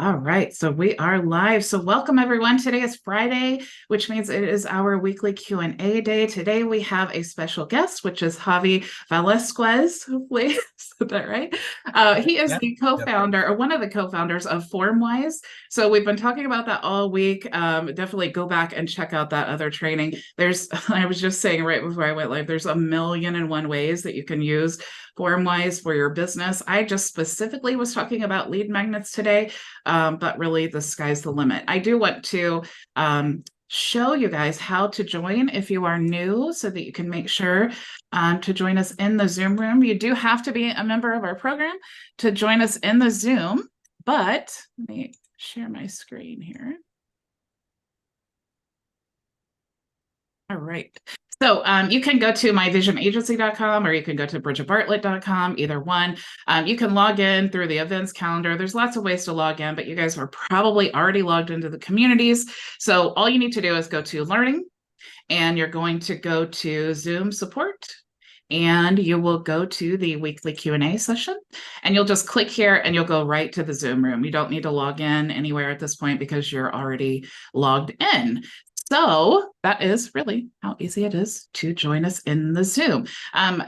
All right, so we are live. So welcome everyone. Today is Friday, which means it is our weekly Q&A day. Today we have a special guest, which is Javi Velazquez. Hopefully I said that right. He is the co-founder or one of the co-founders of FormWise. So we've been talking about that all week. Definitely go back and check out that other training. I was just saying right before I went live, there's a million and one ways that you can use FormWise for your business. I just specifically was talking about lead magnets today. But really the sky's the limit. I do want to show you guys how to join if you are new so that you can make sure to join us in the Zoom room. You do have to be a member of our program to join us in the Zoom, but let me share my screen here. All right. So you can go to myvisionagency.com or you can go to bridgetbartlett.com, either one. You can log in through the events calendar. There's lots of ways to log in, but you guys are probably already logged into the communities. So all you need to do is go to learning and you're going to go to Zoom support and you will go to the weekly Q&A session and you'll just click here and you'll go right to the Zoom room. You don't need to log in anywhere at this point because you're already logged in. So that is really how easy it is to join us in the Zoom.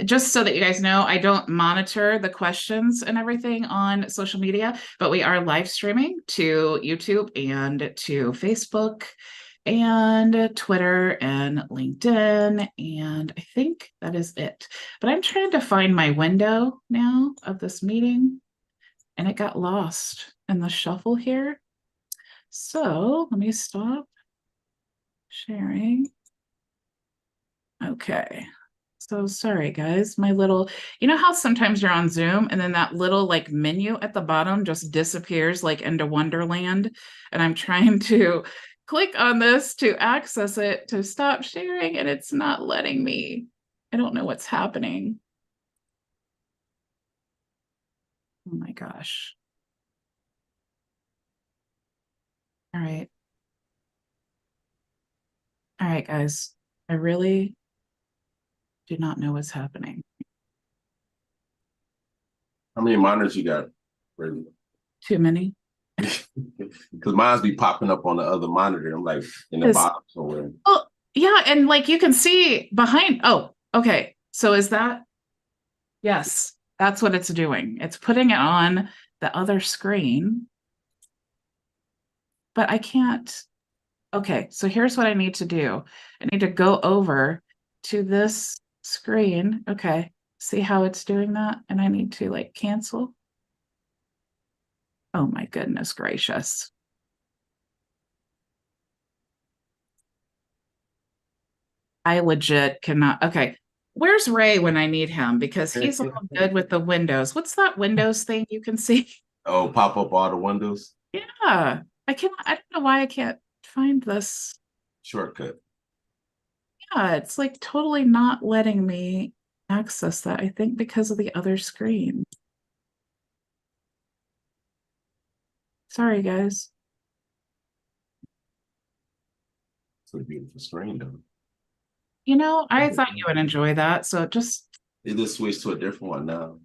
Just so that you guys know, I don't monitor the questions and everything on social media, but we are live streaming to YouTube and to Facebook and Twitter and LinkedIn. And I think that is it. But I'm trying to find my window now of this meeting and it got lost in the shuffle here. So let me stop sharing. Okay. So sorry, guys. My little, you know how sometimes you're on Zoom and then that little like menu at the bottom just disappears like into Wonderland. And I'm trying to click on this to access it to stop sharing and it's not letting me. I don't know what's happening. Oh my gosh. All right. All right, guys. I really do not know what's happening. How many monitors you got, Bridget? Too many. Because mine's be popping up on the other monitor. I'm like in the bottom somewhere. Oh, yeah, and like you can see behind. Oh, okay. So is that? Yes, that's what it's doing. It's putting it on the other screen. But I can't. Okay, so here's what I need to do. I need to go over to this screen. Okay, see how it's doing that? And I need to like cancel. Oh my goodness gracious. I legit cannot. Okay, where's Ray when I need him? Because he's all good with the windows. What's that Windows thing you can see? Oh, pop up all the windows? Yeah, I don't know why I can't find this. Shortcut. Yeah, it's like totally not letting me access that. I think because of the other screen. Sorry, guys. It's a beautiful screen, though. You know, I thought you would enjoy that. So just. They just switched to a different one now.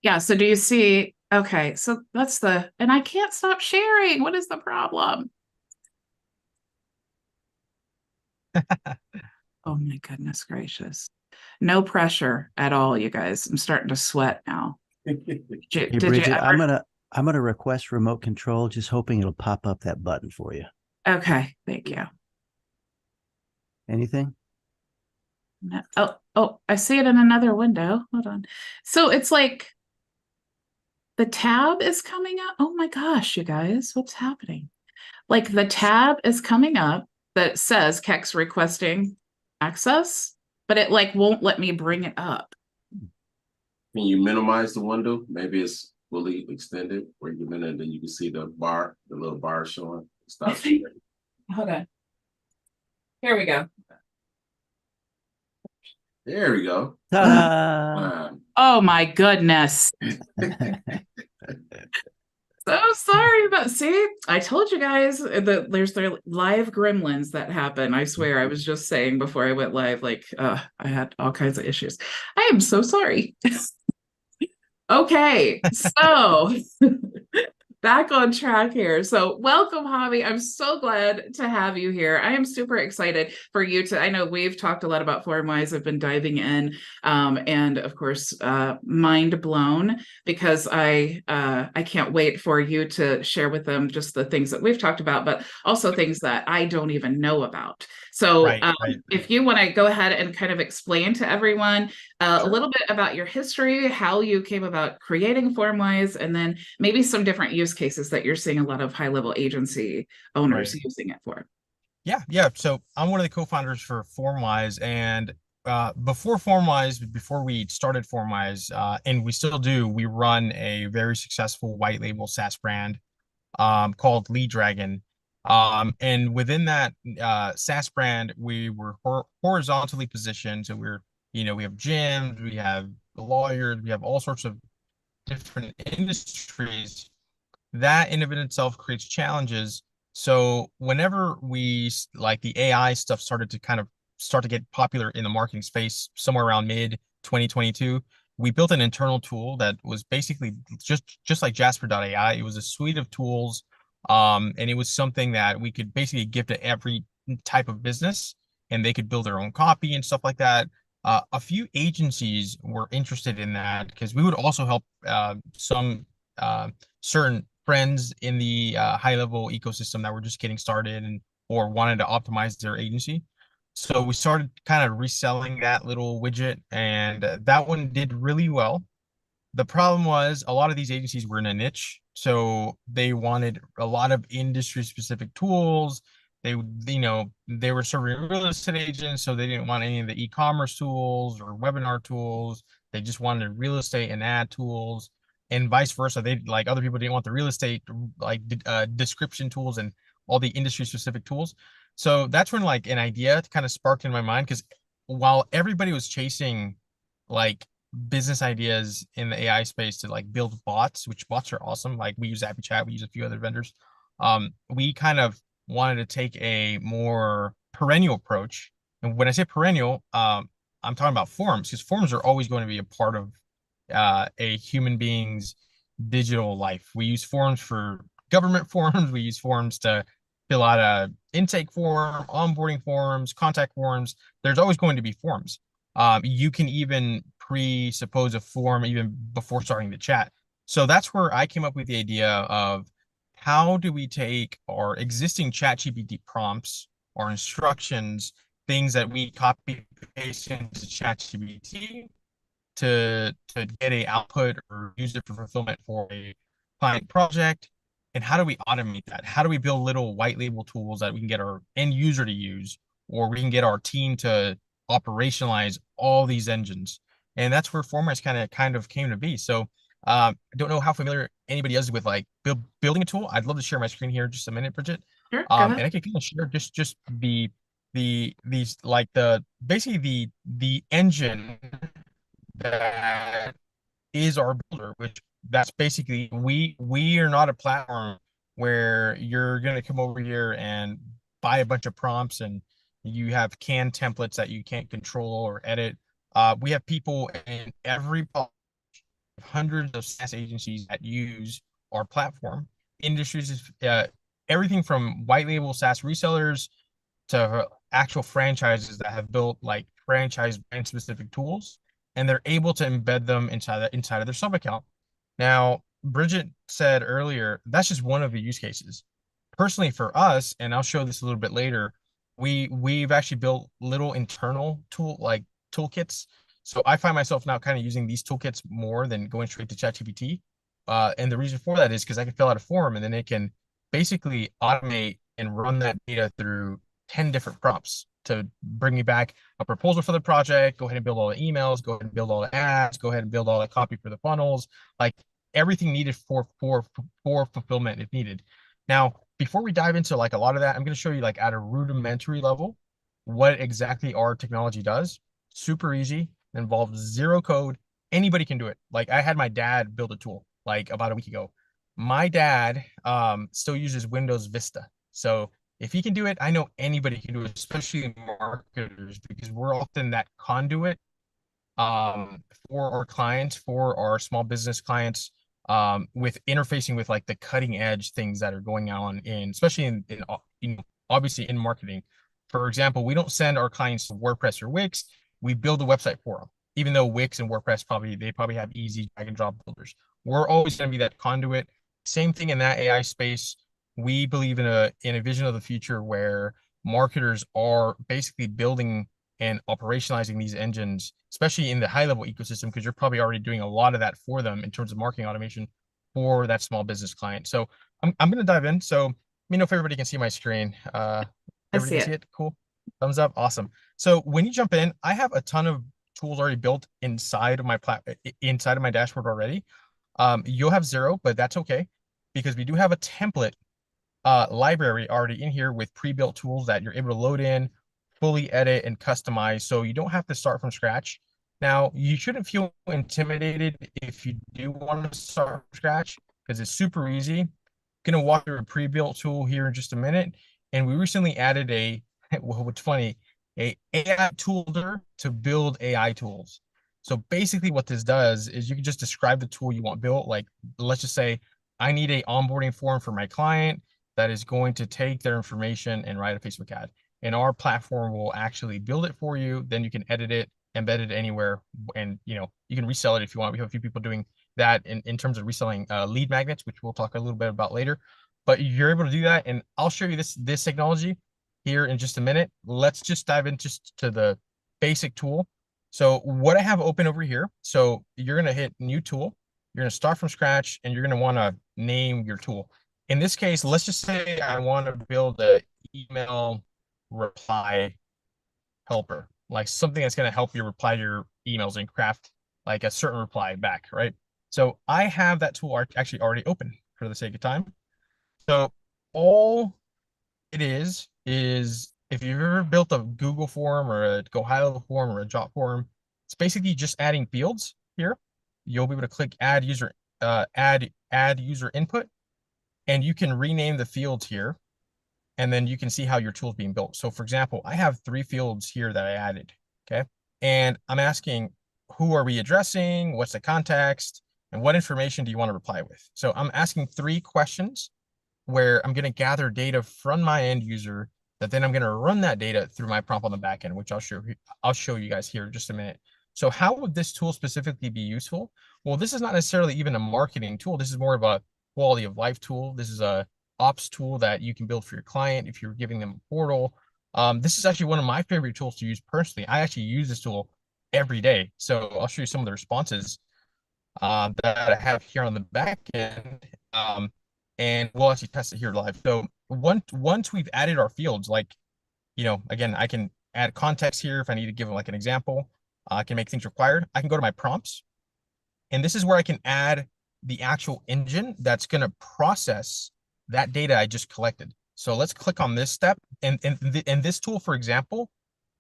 Yeah, so do you see? Okay, so that's and I can't stop sharing. What is the problem? Oh my goodness gracious. No pressure at all, you guys. I'm starting to sweat now. Hey, Bridget, I'm gonna request remote control, just hoping it'll pop up that button for you. Okay, thank you. Anything? No, oh, I see it in another window. Hold on. So it's like the tab is coming up. Oh my gosh, you guys, what's happening? Like the tab is coming up that says Kex requesting access, but it like won't let me bring it up. Can you minimize the window? Maybe it's fully extended where you can, and then you can see the little bar showing. Stop. Hold on. Here we go. There we go. Oh my goodness. So sorry about, see, I told you guys that there's live gremlins that happen. I swear, I was just saying before I went live, like, I had all kinds of issues. I am so sorry. Okay, so back on track here. So welcome, Javi. I'm so glad to have you here. I am super excited for you to, I know we've talked a lot about FormWise. I've been diving in, and of course, mind blown, because I can't wait for you to share with them just the things that we've talked about, but also things that I don't even know about. So if you want to go ahead and kind of explain to everyone a little bit about your history, how you came about creating FormWise, and then maybe some different use cases that you're seeing a lot of high-level agency owners using it for. Yeah. So I'm one of the co-founders for FormWise, and before we started FormWise, and we still do, we run a very successful white label SaaS brand called Lead Dragon. And within that SaaS brand, we were horizontally positioned. So we have gyms, we have lawyers, we have all sorts of different industries. That in and of itself creates challenges. So whenever the AI stuff started to kind of start to get popular in the marketing space somewhere around mid 2022, we built an internal tool that was basically just like Jasper.ai. It was a suite of tools, and it was something that we could basically give to every type of business, and they could build their own copy and stuff like that. A few agencies were interested in that because we would also help some certain friends in the high-level ecosystem that were just getting started or wanted to optimize their agency. So we started kind of reselling that little widget, and that one did really well. The problem was a lot of these agencies were in a niche, so they wanted a lot of industry-specific tools. They were serving real estate agents, so they didn't want any of the e-commerce tools or webinar tools. They just wanted real estate and ad tools, and vice versa. Other people didn't want the real estate description tools and all the industry-specific tools. So that's when an idea kind of sparked in my mind, because while everybody was chasing business ideas in the AI space to build bots, which bots are awesome. Like we use Chat, we use a few other vendors. We kind of wanted to take a more perennial approach. And when I say perennial, I'm talking about forms, because forms are always going to be a part of a human being's digital life. We use forms for government forms. We use forms to fill out a intake form, onboarding forms, contact forms. There's always going to be forms. You can even presuppose a form even before starting the chat. So that's where I came up with the idea of how do we take our existing ChatGPT prompts or instructions, things that we copy paste into ChatGPT to get a output or use it for fulfillment for a client project, and how do we automate that? How do we build little white label tools that we can get our end user to use, or we can get our team to operationalize all these engines? And that's where FormWise kind of came to be. So I don't know how familiar anybody is with building a tool. I'd love to share my screen here in just a minute, Bridget. Sure, and I can kind of share just basically the engine that is our builder, which that's basically we are not a platform where you're going to come over here and buy a bunch of prompts and you have canned templates that you can't control or edit. We have people in hundreds of SaaS agencies that use our platform. Industries, everything from white label SaaS resellers to actual franchises that have built franchise brand specific tools, and they're able to embed them inside of their sub account. Now, Bridget said earlier, that's just one of the use cases. Personally for us, and I'll show this a little bit later, we've actually built little internal toolkits. So I find myself now kind of using these toolkits more than going straight to ChatGPT. And the reason for that is because I can fill out a form and then it can basically automate and run that data through 10 different prompts to bring me back a proposal for the project, go ahead and build all the emails, go ahead and build all the ads, go ahead and build all the copy for the funnels, everything needed for fulfillment if needed. Now, before we dive into a lot of that, I'm going to show you at a rudimentary level what exactly our technology does. Super easy, involves zero code. Anybody can do it. I had my dad build a tool about a week ago. My dad still uses Windows Vista. So if he can do it, I know anybody can do it, especially marketers, because we're often that conduit for our clients, for our small business clients. with interfacing with like the cutting edge things that are going on in, especially in obviously in marketing. For example, we don't send our clients to WordPress or Wix. We build a website for them, even though Wix and WordPress probably have easy drag and drop builders. We're always going to be that conduit. Same thing in that AI space. We believe in a vision of the future where marketers are basically building and operationalizing these engines, especially in the HighLevel ecosystem, because you're probably already doing a lot of that for them in terms of marketing automation for that small business client. So I'm going to dive in. So let me know if everybody can see my screen. Everybody can see it? Cool. Thumbs up. Awesome. So when you jump in, I have a ton of tools already built inside of my dashboard already. You'll have zero, but that's okay because we do have a template library already in here with pre-built tools that you're able to load in, fully edit and customize. So you don't have to start from scratch. Now, you shouldn't feel intimidated if you do want to start from scratch because it's super easy. I'm going to walk through a pre-built tool here in just a minute. And we recently added what's funny, a AI toolder to build AI tools. So basically what this does is you can just describe the tool you want built. Like, let's just say I need a onboarding form for my client that is going to take their information and write a Facebook ad. And our platform will actually build it for you. Then you can edit it, embed it anywhere, and you can resell it if you want. We have a few people doing that in terms of reselling lead magnets, which we'll talk a little bit about later. But you're able to do that, and I'll show you this technology here in just a minute. Let's just dive into the basic tool. So what I have open over here, so you're gonna hit new tool. You're gonna start from scratch, and you're gonna want to name your tool. In this case, let's just say I want to build an email reply helper, like something that's going to help you reply to your emails and craft like a certain reply back, right? So I have that tool actually already open for the sake of time. So all it is if you've ever built a Google form or a Go HighLevel form or a Jot form, it's basically just adding fields here. You'll be able to click add user input, and you can rename the fields here, and then you can see how your tool is being built. So for example, I have 3 fields here that I added, okay? And I'm asking, who are we addressing? What's the context? And what information do you want to reply with? So I'm asking 3 questions where I'm going to gather data from my end user that then I'm going to run that data through my prompt on the back end, which I'll show you guys here in just a minute. So how would this tool specifically be useful? Well, this is not necessarily even a marketing tool. This is more of a quality of life tool. This is a ops tool that you can build for your client if you're giving them a portal. This is actually one of my favorite tools to use personally. I actually use this tool every day. So I'll show you some of the responses that I have here on the back end. And we'll actually test it here live. So once we've added our fields, like, again, I can add context here if I need to give them like an example. I can make things required. I can go to my prompts, and this is where I can add the actual engine that's going to process that data I just collected. So let's click on this step. And this tool, for example,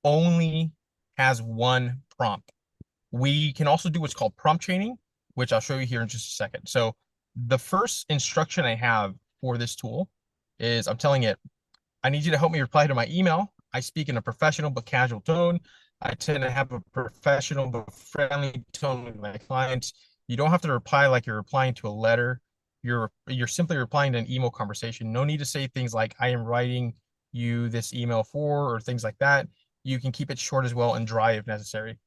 only has 1 prompt. We can also do what's called prompt training, which I'll show you here in just a second. So the first instruction I have for this tool is I'm telling it, I need you to help me reply to my email. I speak in a professional but casual tone. I tend to have a professional but friendly tone with my clients. You don't have to reply like you're replying to a letter. You're simply replying to an email conversation. No need to say things like, I am writing you this email for, or things like that. You can keep it short as well and dry if necessary.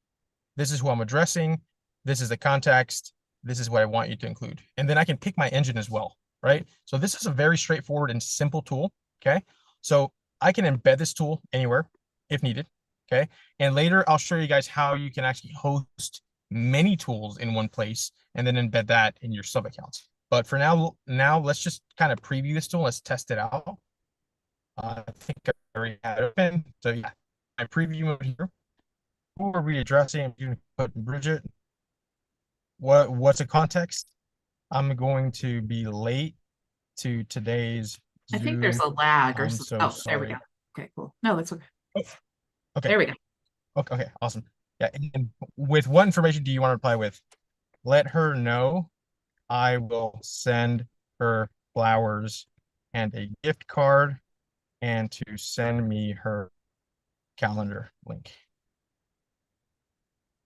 This is who I'm addressing. This is the context. This is what I want you to include. And then I can pick my engine as well, right? So this is a very straightforward and simple tool, okay? So I can embed this tool anywhere if needed, okay? And later I'll show you guys how you can actually host many tools in one place and then embed that in your sub accounts. But for now let's just kind of preview this tool. Let's test it out. I think I already had it open. So yeah, I preview mode here. Who are we addressing? I'm going to put Bridget. What's the context? I'm going to be late to today's I Zoom. think there's a lag or something. So oh, sorry. there we go. Okay, cool. No, that's okay. Oh, okay. There we go. Okay, awesome. Yeah, and with what information do you want to reply with? Let her know I will send her flowers and a gift card, and to send me her calendar link.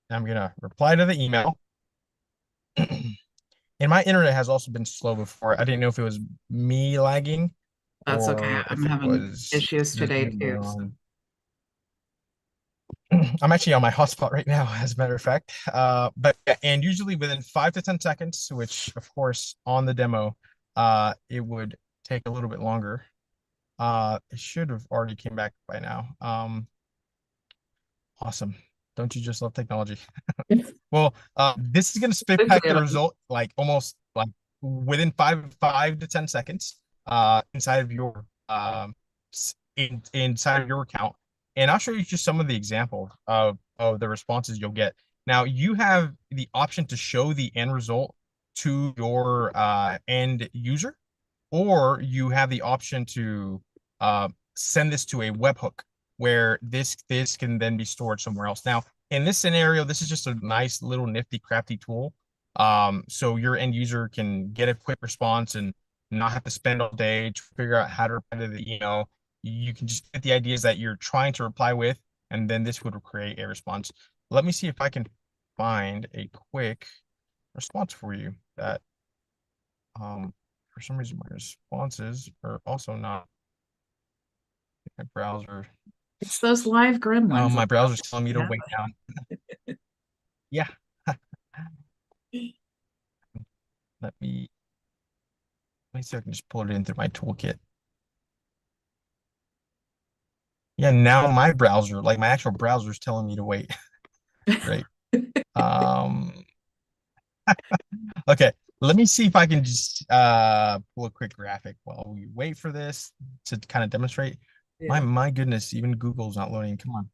I'm going to reply to the email. And my internet has also been slow before. I didn't know if it was me lagging That's okay. or I'm if it having was issues just today me too. on. I'm actually on my hotspot right now, as a matter of fact. But yeah, and usually within 5 to 10 seconds, which of course on the demo, it would take a little bit longer. It should have already came back by now. Awesome. Don't you just love technology? Well, this is gonna spit back the result like almost like within 5 to 10 seconds, inside of your inside of your account, and I'll show you just some of the examples of the responses you'll get. Now you have the option to show the end result to your end user, or you have the option to send this to a webhook where this can then be stored somewhere else. Now, in this scenario, this is just a nice little nifty crafty tool. So your end user can get a quick response and not have to spend all day to figure out how to reply to the email. You can just get the ideas that you're trying to reply with, and then this would create a response. Let me see if I can find a quick response for you that for some reason my responses are also not my browser. It's those live gremlins. My browser's telling me to wait now. Yeah. Let me see if I can just pull it in through my toolkit. Yeah, now my browser, like my actual browser, is telling me to wait. Great. Um, okay, let me see if I can just pull a quick graphic while we wait for this to kind of demonstrate. Yeah. My goodness, even Google's not loading. Come on.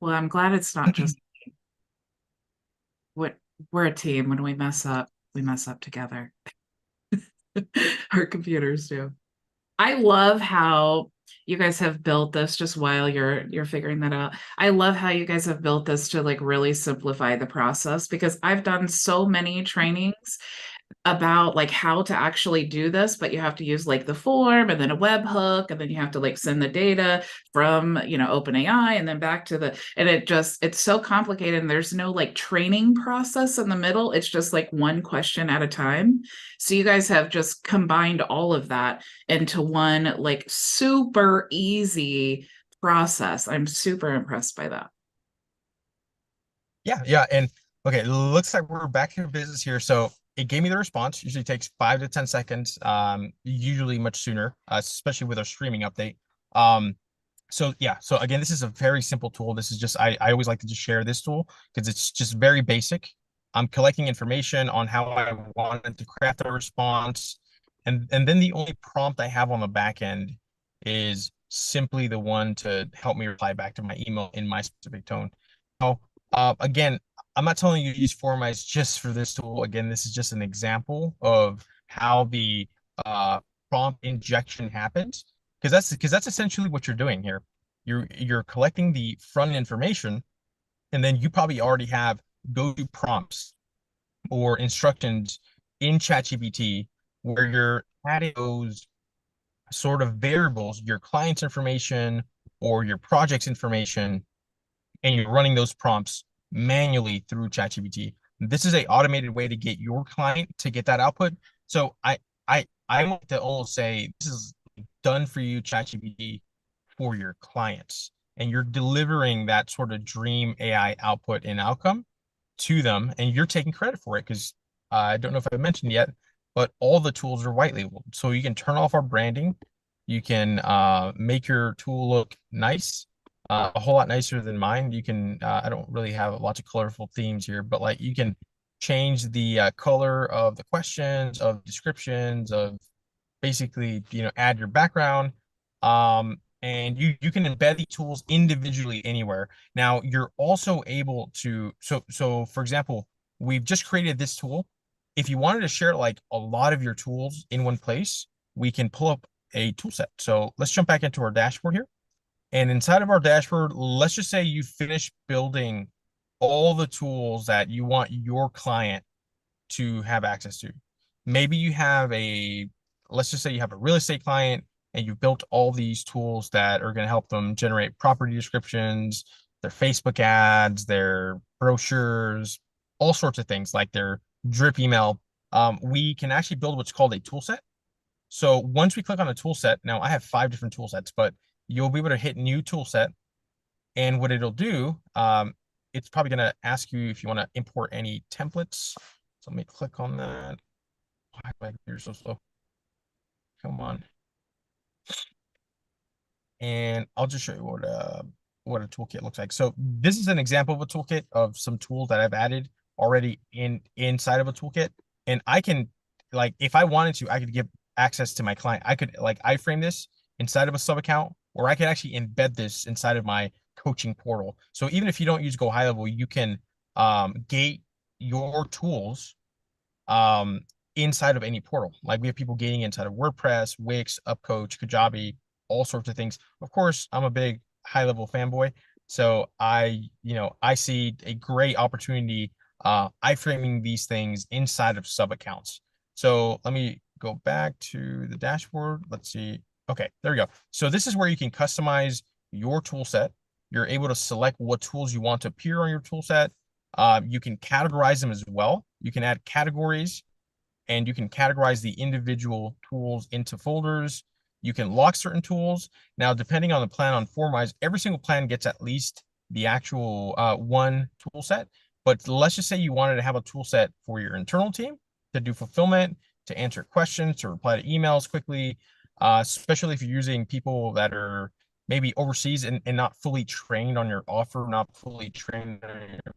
Well, I'm glad it's not just what we're a team. When we mess up together. Our computers do. I love how you guys have built this just while you're figuring that out. I love how you guys have built this to like really simplify the process, because I've done so many trainings about like how to actually do this, but you have to use like the form and then a webhook, and then you have to like send the data from, OpenAI and then back to and it's so complicated, and there's no like training process in the middle. It's just like one question at a time. So you guys have just combined all of that into one like super easy process. I'm super impressed by that. Yeah. And okay, looks like we're back to business here. So it gave me the response. Usually takes 5 to 10 seconds, usually much sooner, especially with our streaming update. So yeah, so again, this is a very simple tool. This is just I always like to just share this tool because it's just very basic. I'm collecting information on how I wanted to craft a response, and then the only prompt I have on the back end is simply the one to help me reply back to my email in my specific tone. Now, again, I'm not telling you to use FormWise just for this tool. Again, this is just an example of how the prompt injection happens, because that's essentially what you're doing here. You're collecting the front information, and then you probably already have go-to prompts or instructions in ChatGPT where you're adding those sort of variables, your client's information or your project's information, and you're running those prompts manually through ChatGPT. This is a automated way to get your client to get that output. So I want to almost say this is done for you, ChatGPT, for your clients, and you're delivering that sort of dream AI output and outcome to them, and you're taking credit for it because I don't know if I mentioned yet, but all the tools are white labeled, so you can turn off our branding. You can make your tool look nice, a whole lot nicer than mine. You can I don't really have lots of colorful themes here, but like you can change the color of the questions, of descriptions, of basically, add your background. And you can embed the tools individually anywhere. Now you're also able to, so for example, we've just created this tool. If you wanted to share like a lot of your tools in one place, we can pull up a tool set. So let's jump back into our dashboard here. And inside of our dashboard, let's just say you finish building all the tools that you want your client to have access to. Maybe you have let's just say you have a real estate client and you've built all these tools that are going to help them generate property descriptions, their Facebook ads, their brochures, all sorts of things like their drip email. We can actually build what's called a tool set. So once we click on a tool set, now I have 5 different tool sets, but you'll be able to hit new tool set. And what it'll do, it's probably going to ask you if you want to import any templates. So let me click on that. Why my computer's so slow? Come on. And I'll just show you what a toolkit looks like. So this is an example of a toolkit of some tools that I've added already inside of a toolkit. And I can, like, if I wanted to, I could give access to my client. I could like iframe this inside of a sub account, or I could actually embed this inside of my coaching portal. So even if you don't use Go High Level, you can gate your tools inside of any portal. Like we have people gating inside of WordPress, Wix, Upcoach, Kajabi, all sorts of things. Of course, I'm a big high level fanboy. So I see a great opportunity iframing these things inside of sub accounts. So let me go back to the dashboard. Let's see. Okay, there we go. So this is where you can customize your tool set. You're able to select what tools you want to appear on your tool set. You can categorize them as well. You can add categories, and you can categorize the individual tools into folders. You can lock certain tools. Now, depending on the plan on FormWise, every single plan gets at least the actual one tool set. But let's just say you wanted to have a tool set for your internal team to do fulfillment, to answer questions, to reply to emails quickly, especially if you're using people that are maybe overseas and not fully trained on your offer, not fully trained on your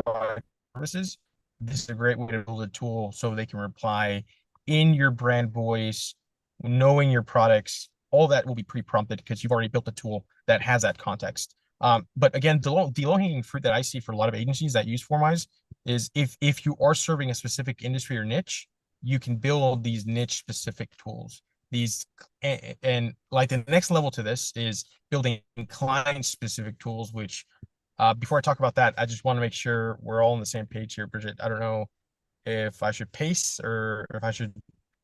product services. This is a great way to build a tool so they can reply in your brand voice, knowing your products. All that will be pre-prompted because you've already built a tool that has that context. But again, the low-hanging fruit that I see for a lot of agencies that use FormWise is if you are serving a specific industry or niche, you can build these niche specific tools. And like the next level to this is building client specific tools, which before I talk about that, I just want to make sure we're all on the same page here, Bridget. I don't know if I should pace or if I should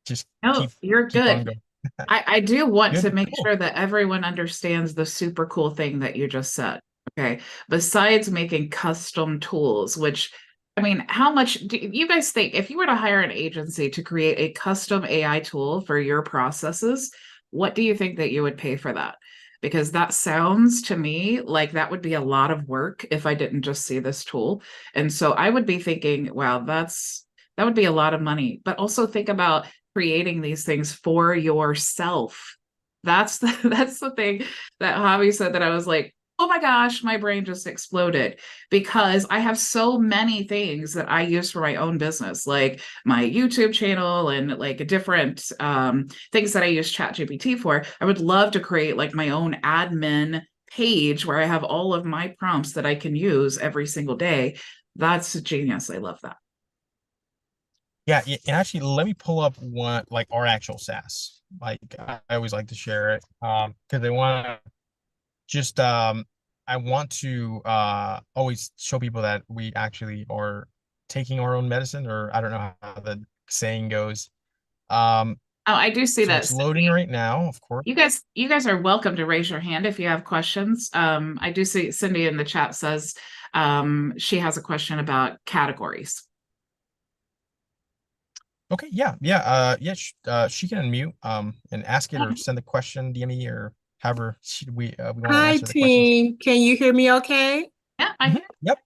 just you're keep on good. going. I do want Good, to make cool. sure that everyone understands the super cool thing that you just said. Okay. Besides making custom tools, which, I mean, how much do you guys think if you were to hire an agency to create a custom AI tool for your processes, what do you think that you would pay for that? Because that sounds to me like that would be a lot of work if I didn't just see this tool. And so I would be thinking, wow, that would be a lot of money. But also think about creating these things for yourself. That's the thing that Javi said that I was like, oh my gosh, my brain just exploded because I have so many things that I use for my own business, like my YouTube channel and like different things that I use ChatGPT for. I would love to create like my own admin page where I have all of my prompts that I can use every single day. That's genius. I love that. Yeah, and actually, let me pull up one like our actual SaaS. Like I always like to share it because I want to just I want to always show people that we actually are taking our own medicine, or I don't know how the saying goes. Oh, I do see So that. it's loading right now, of course. You guys are welcome to raise your hand if you have questions. I do see Cindy in the chat says she has a question about categories. Okay, yeah. She can unmute and ask it or send the question, DM me, or however we want to Hi, answer the questions. team. Can you hear me okay? Yeah, I hear. Yep.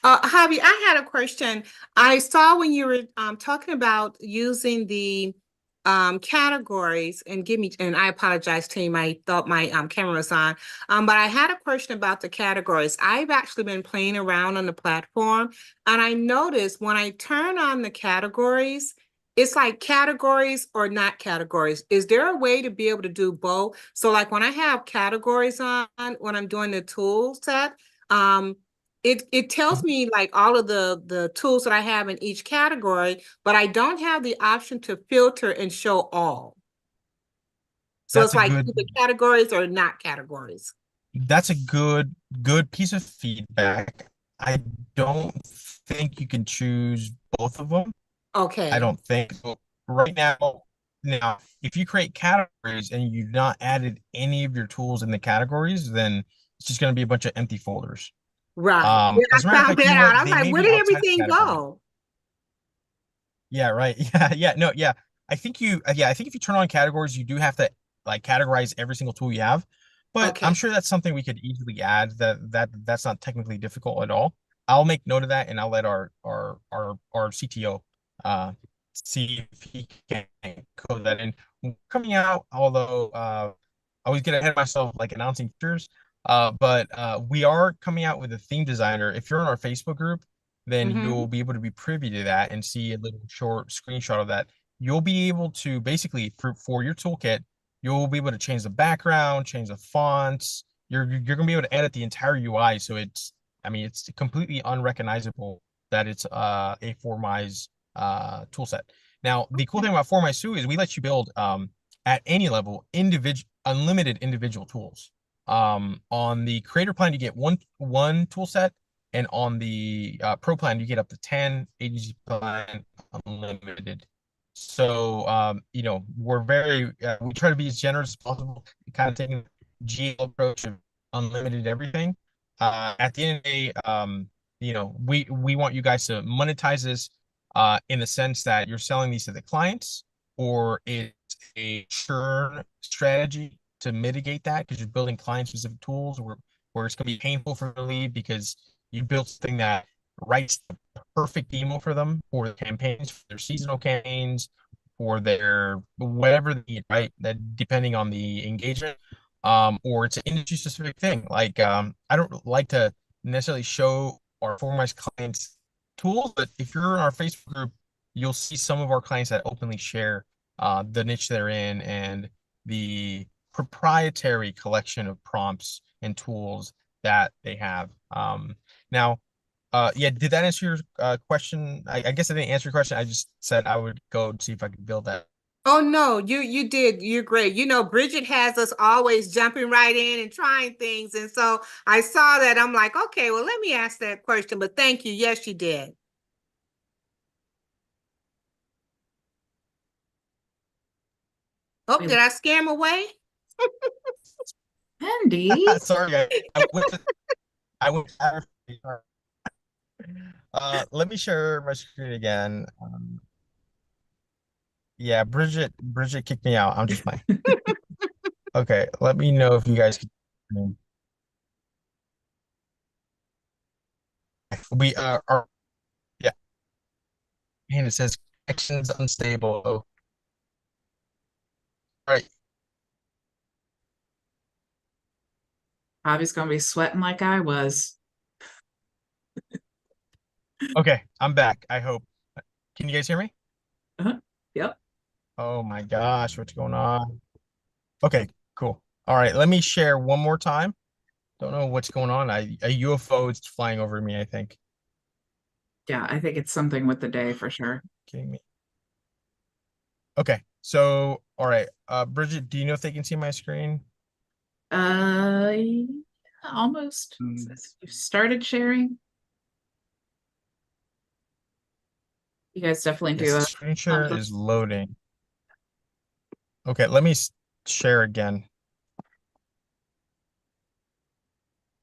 Javi, I had a question. I saw when you were talking about using the categories, and I apologize, team. I thought my camera was on. But I had a question about the categories. I've actually been playing around on the platform, and I noticed when I turn on the categories, it's like categories or not categories. Is there a way to be able to do both? So like when I have categories on, when I'm doing the tool set, it tells me like all of the tools that I have in each category, but I don't have the option to filter and show all. So That's it's like either categories or not categories. That's a good piece of feedback. I don't think you can choose both of them. Okay. I don't think so. Right now, if you create categories and you've not added any of your tools in the categories, then it's just going to be a bunch of empty folders. Right. Yeah, As a I matter of found fact, you that know out. what? I'm They like, may where be did outside the everything category. go? Yeah, right. Yeah. I think I think if you turn on categories, you do have to like categorize every single tool you have. But I'm Okay. sure that's something we could easily add. That's not technically difficult at all. I'll make note of that, and I'll let our CTO see if he can code that in. Coming out, although I always get ahead of myself like announcing features. But we are coming out with a theme designer. If you're in our Facebook group, then Mm-hmm. you'll be able to be privy to that and see a little short screenshot of that. You'll be able to basically for your toolkit, you'll be able to change the background, change the fonts. You're gonna be able to edit the entire UI. So I mean, it's completely unrecognizable that it's a FormWise tool set. Now, the cool thing about FormWise too is we let you build at any level unlimited individual tools. On the creator plan, you get one tool set, and on the pro plan, you get up to 10, agency plan, unlimited. So, you know, we try to be as generous as possible, kind of taking the GL approach of unlimited everything. At the end of the day, you know, we want you guys to monetize this in the sense that you're selling these to the clients, or it's a churn strategy to mitigate that because you're building client-specific tools where it's going to be painful for them to leave because you built something that writes the perfect email for them for the campaigns, for their seasonal campaigns, for their whatever they need, right? That depending on the engagement, or it's an industry specific thing. Like I don't like to necessarily show our FormWise clients tools, but if you're in our Facebook group, you'll see some of our clients that openly share the niche they're in and the proprietary collection of prompts and tools that they have. Now, yeah, did that answer your question? I guess I didn't answer your question. I just said I would go see if I could build that. Oh no, you did. You're great. You know, Bridget has us always jumping right in and trying things. And so I saw that. I'm like, okay, well, let me ask that question. But thank you. Yes, you did. Oh, We- did I scare him away? Andy. Sorry, I went. Let me share my screen again. Yeah, Bridget kicked me out. I'm just playing. Okay, let me know if you guys can. We are yeah, and it says connections unstable. Oh, all right. Javi's gonna be sweating like I was. Okay, I'm back. I hope. Can you guys hear me? Uh-huh. Yep. Oh my gosh, what's going on? Okay, cool. All right, let me share one more time. Don't know what's going on. A UFO is flying over me, I think. Yeah, I think it's something with the day for sure. Kidding me. Okay, so all right. Bridget, do you know if they can see my screen? Yeah, almost. You've started sharing. You guys definitely Yes, do the a screen share thumbs up. is loading. Okay, let me share again.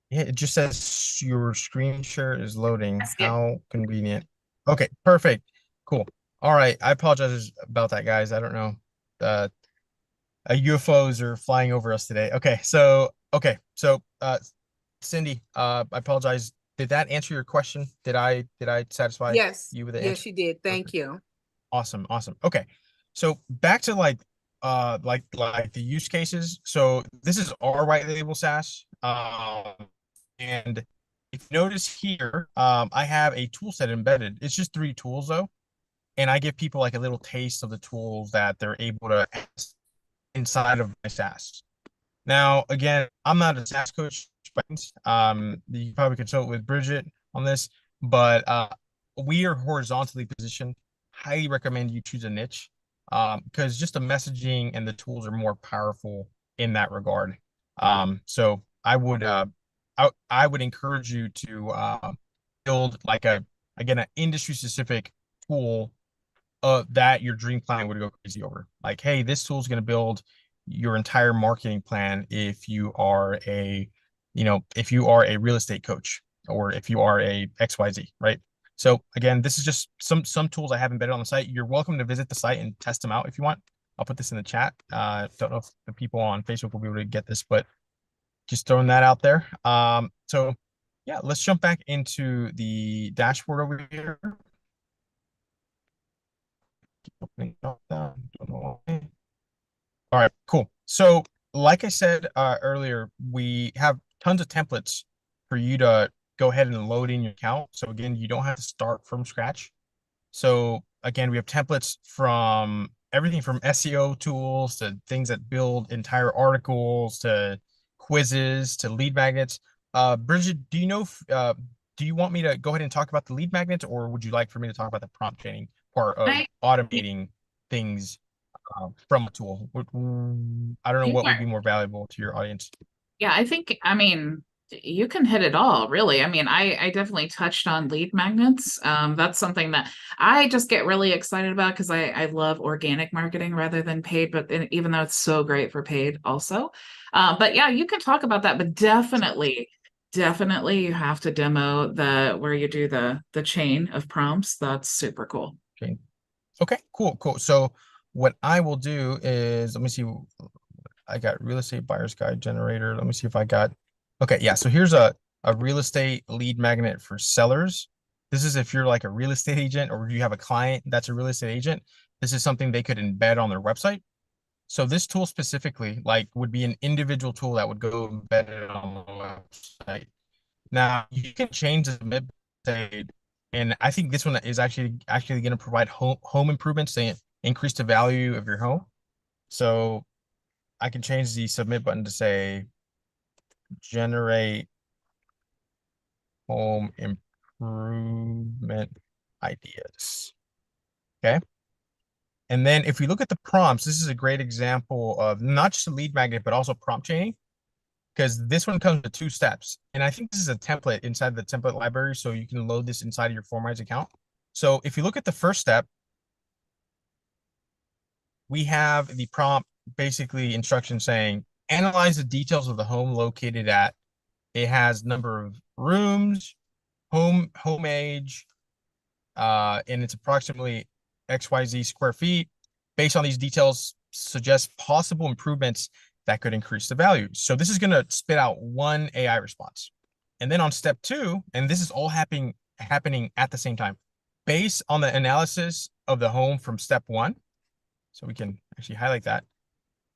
Yeah, it just says your screen share is loading. Skip. How convenient. Okay, perfect. Cool. All right. I apologize about that, guys. I don't know. Uh, UFOs are flying over us today. Okay, so Cindy, I apologize. Did that answer your question? Did I satisfy Yes. you with the answer? Yes, you did. Thank Perfect. you. Awesome. Okay. So back to like the use cases. So this is our white label SaaS. And if you notice here, I have a tool set embedded. It's just 3 tools though. And I give people like a little taste of the tools that they're able to access inside of my SaaS. Now, again, I'm not a SaaS coach, but you can probably consult with Bridget on this, but we are horizontally positioned. Highly recommend you choose a niche because just the messaging and the tools are more powerful in that regard. So I would encourage you to build like again an industry specific tool that your dream client would go crazy over. Like, hey, this tool is going to build your entire marketing plan if you are a real estate coach. or if you are a XYZ, right? So again, this is just some tools I have embedded on the site. You're welcome to visit the site and test them out if you want. I'll put this in the chat. Don't know if the people on Facebook will be able to get this, but just throwing that out there. So yeah, let's jump back into the dashboard over here. All right, cool. So like I said earlier, we have tons of templates for you to go ahead and load in your account. So again, you don't have to start from scratch. So again, we have templates from everything from SEO tools to things that build entire articles to quizzes to lead magnets. Bridget, do you know, do you want me to go ahead and talk about the lead magnets, or would you like for me to talk about the prompt chaining part of automating things from a tool? I don't know what would be more valuable to your audience. Yeah, I think, I mean, you can hit it all, really. I mean, I definitely touched on lead magnets. That's something that I just get really excited about because I love organic marketing rather than paid, but even though it's so great for paid also. But yeah, you can talk about that, but definitely you have to demo where you do the chain of prompts. That's super cool. Okay, cool. So what I will do is, let me see. I got real estate buyer's guide generator. Let me see if I got, okay. Yeah. So here's a real estate lead magnet for sellers. This is if you're like a real estate agent or you have a client that's a real estate agent, this is something they could embed on their website. So this tool specifically would be an individual tool that would go embedded on the website. Now you can change the mid, and I think this one is actually going to provide home improvements to increase the value of your home. So I can change the submit button to say generate home improvement ideas. Okay. And then if we look at the prompts, this is a great example of not just a lead magnet, but also prompt chaining, because this one comes with 2 steps. And I think this is a template inside the template library, so you can load this inside of your FormWise account. So if you look at the first step, we have the prompt, basically instruction saying, analyze the details of the home located at, it has number of rooms, home age, and it's approximately XYZ square feet. Based on these details, suggest possible improvements that could increase the value. So this is going to spit out one AI response. And then on step 2, and this is all happening at the same time, based on the analysis of the home from step 1, so we can actually highlight that,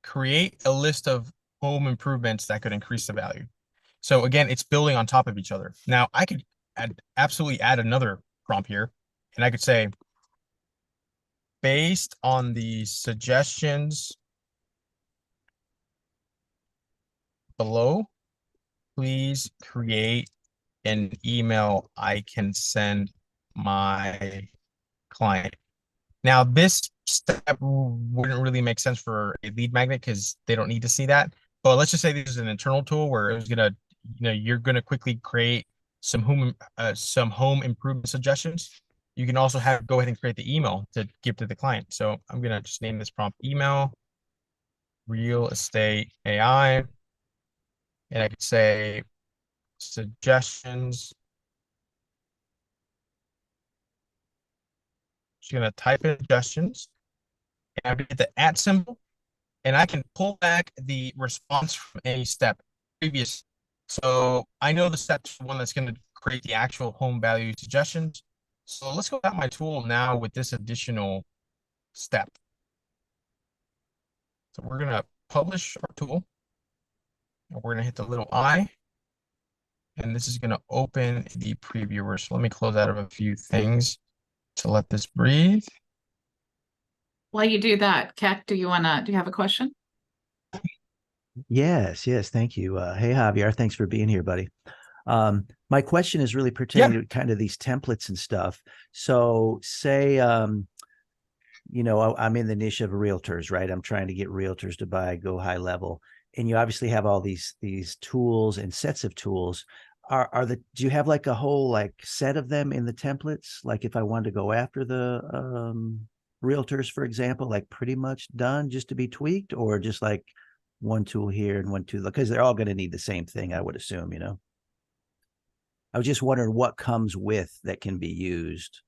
create a list of home improvements that could increase the value. So again, it's building on top of each other. Now I could absolutely add another prompt here, and I could say, based on the suggestions below, please create an email I can send my client. Now, this step wouldn't really make sense for a lead magnet because they don't need to see that. But let's just say this is an internal tool where it's gonna, you're gonna quickly create some home improvement suggestions. You can also go ahead and create the email to give to the client. So I'm gonna just name this prompt email real estate AI, and I could say suggestions. Just gonna type in suggestions, and I get the @ symbol, and I can pull back the response from any step previous. So I know the step's one that's going to create the actual home value suggestions. So let's go back my tool now with this additional step. So we're going to publish our tool, and we're going to hit the little I, and this is going to open the previewer. So let me close out of a few things to let this breathe. While you do that, Keck, do you have a question? Yes, thank you. Hey, Javier, thanks for being here, buddy. My question is really pertaining to kind of these templates and stuff. So say, I'm in the niche of realtors, right? I'm trying to get realtors to go high level. And you obviously have all these tools and sets of tools. Do you have like a whole set of them in the templates? Like if I wanted to go after the realtors, for example, like pretty much done just to be tweaked, or just like one tool here and one tool, because they're all going to need the same thing, I would assume, I was just wondering what comes with that can be used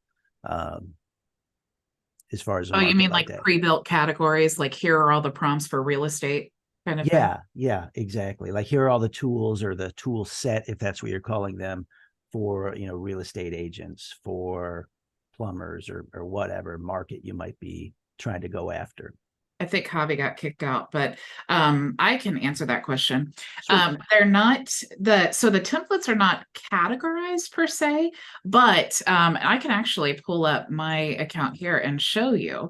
as far as a Oh, you market mean like like that. pre-built categories, like here are all the prompts for real estate kind of thing? Yeah, yeah, exactly. Like here are all the tools or the tool set, if that's what you're calling them, for real estate agents, for plumbers or whatever market you might be trying to go after. I think Javi got kicked out, but I can answer that question. Sweet. They're not so the templates are not categorized per se, but I can actually pull up my account here and show you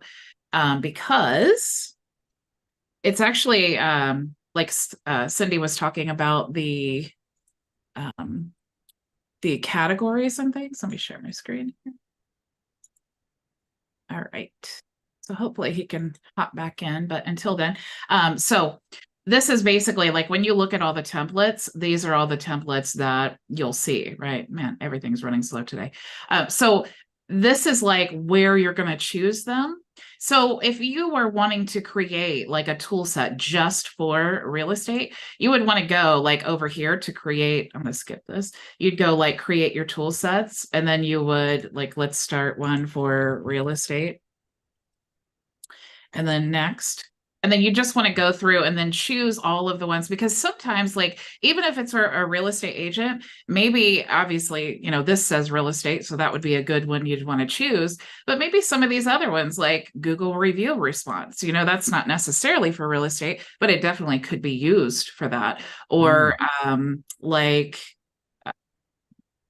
because it's actually like Cindy was talking about the categories and things. Let me share my screen here. All right. So hopefully he can hop back in, but until then, so this is basically like when you look at all the templates, these are all the templates that you'll see, right? Man, everything's running slow today. So this is like where you're going to choose them. So if you were wanting to create like a tool set just for real estate, you would want to go like over here to create. I'm going to skip this. You'd go like create your tool sets, and then you would like, let's start one for real estate. And then next. And then you just want to go through and then choose all of the ones, because sometimes like, even if it's a real estate agent, maybe obviously, this says real estate, so that would be a good one you'd want to choose. But maybe some of these other ones like Google review response, that's not necessarily for real estate, but it definitely could be used for that. Or like,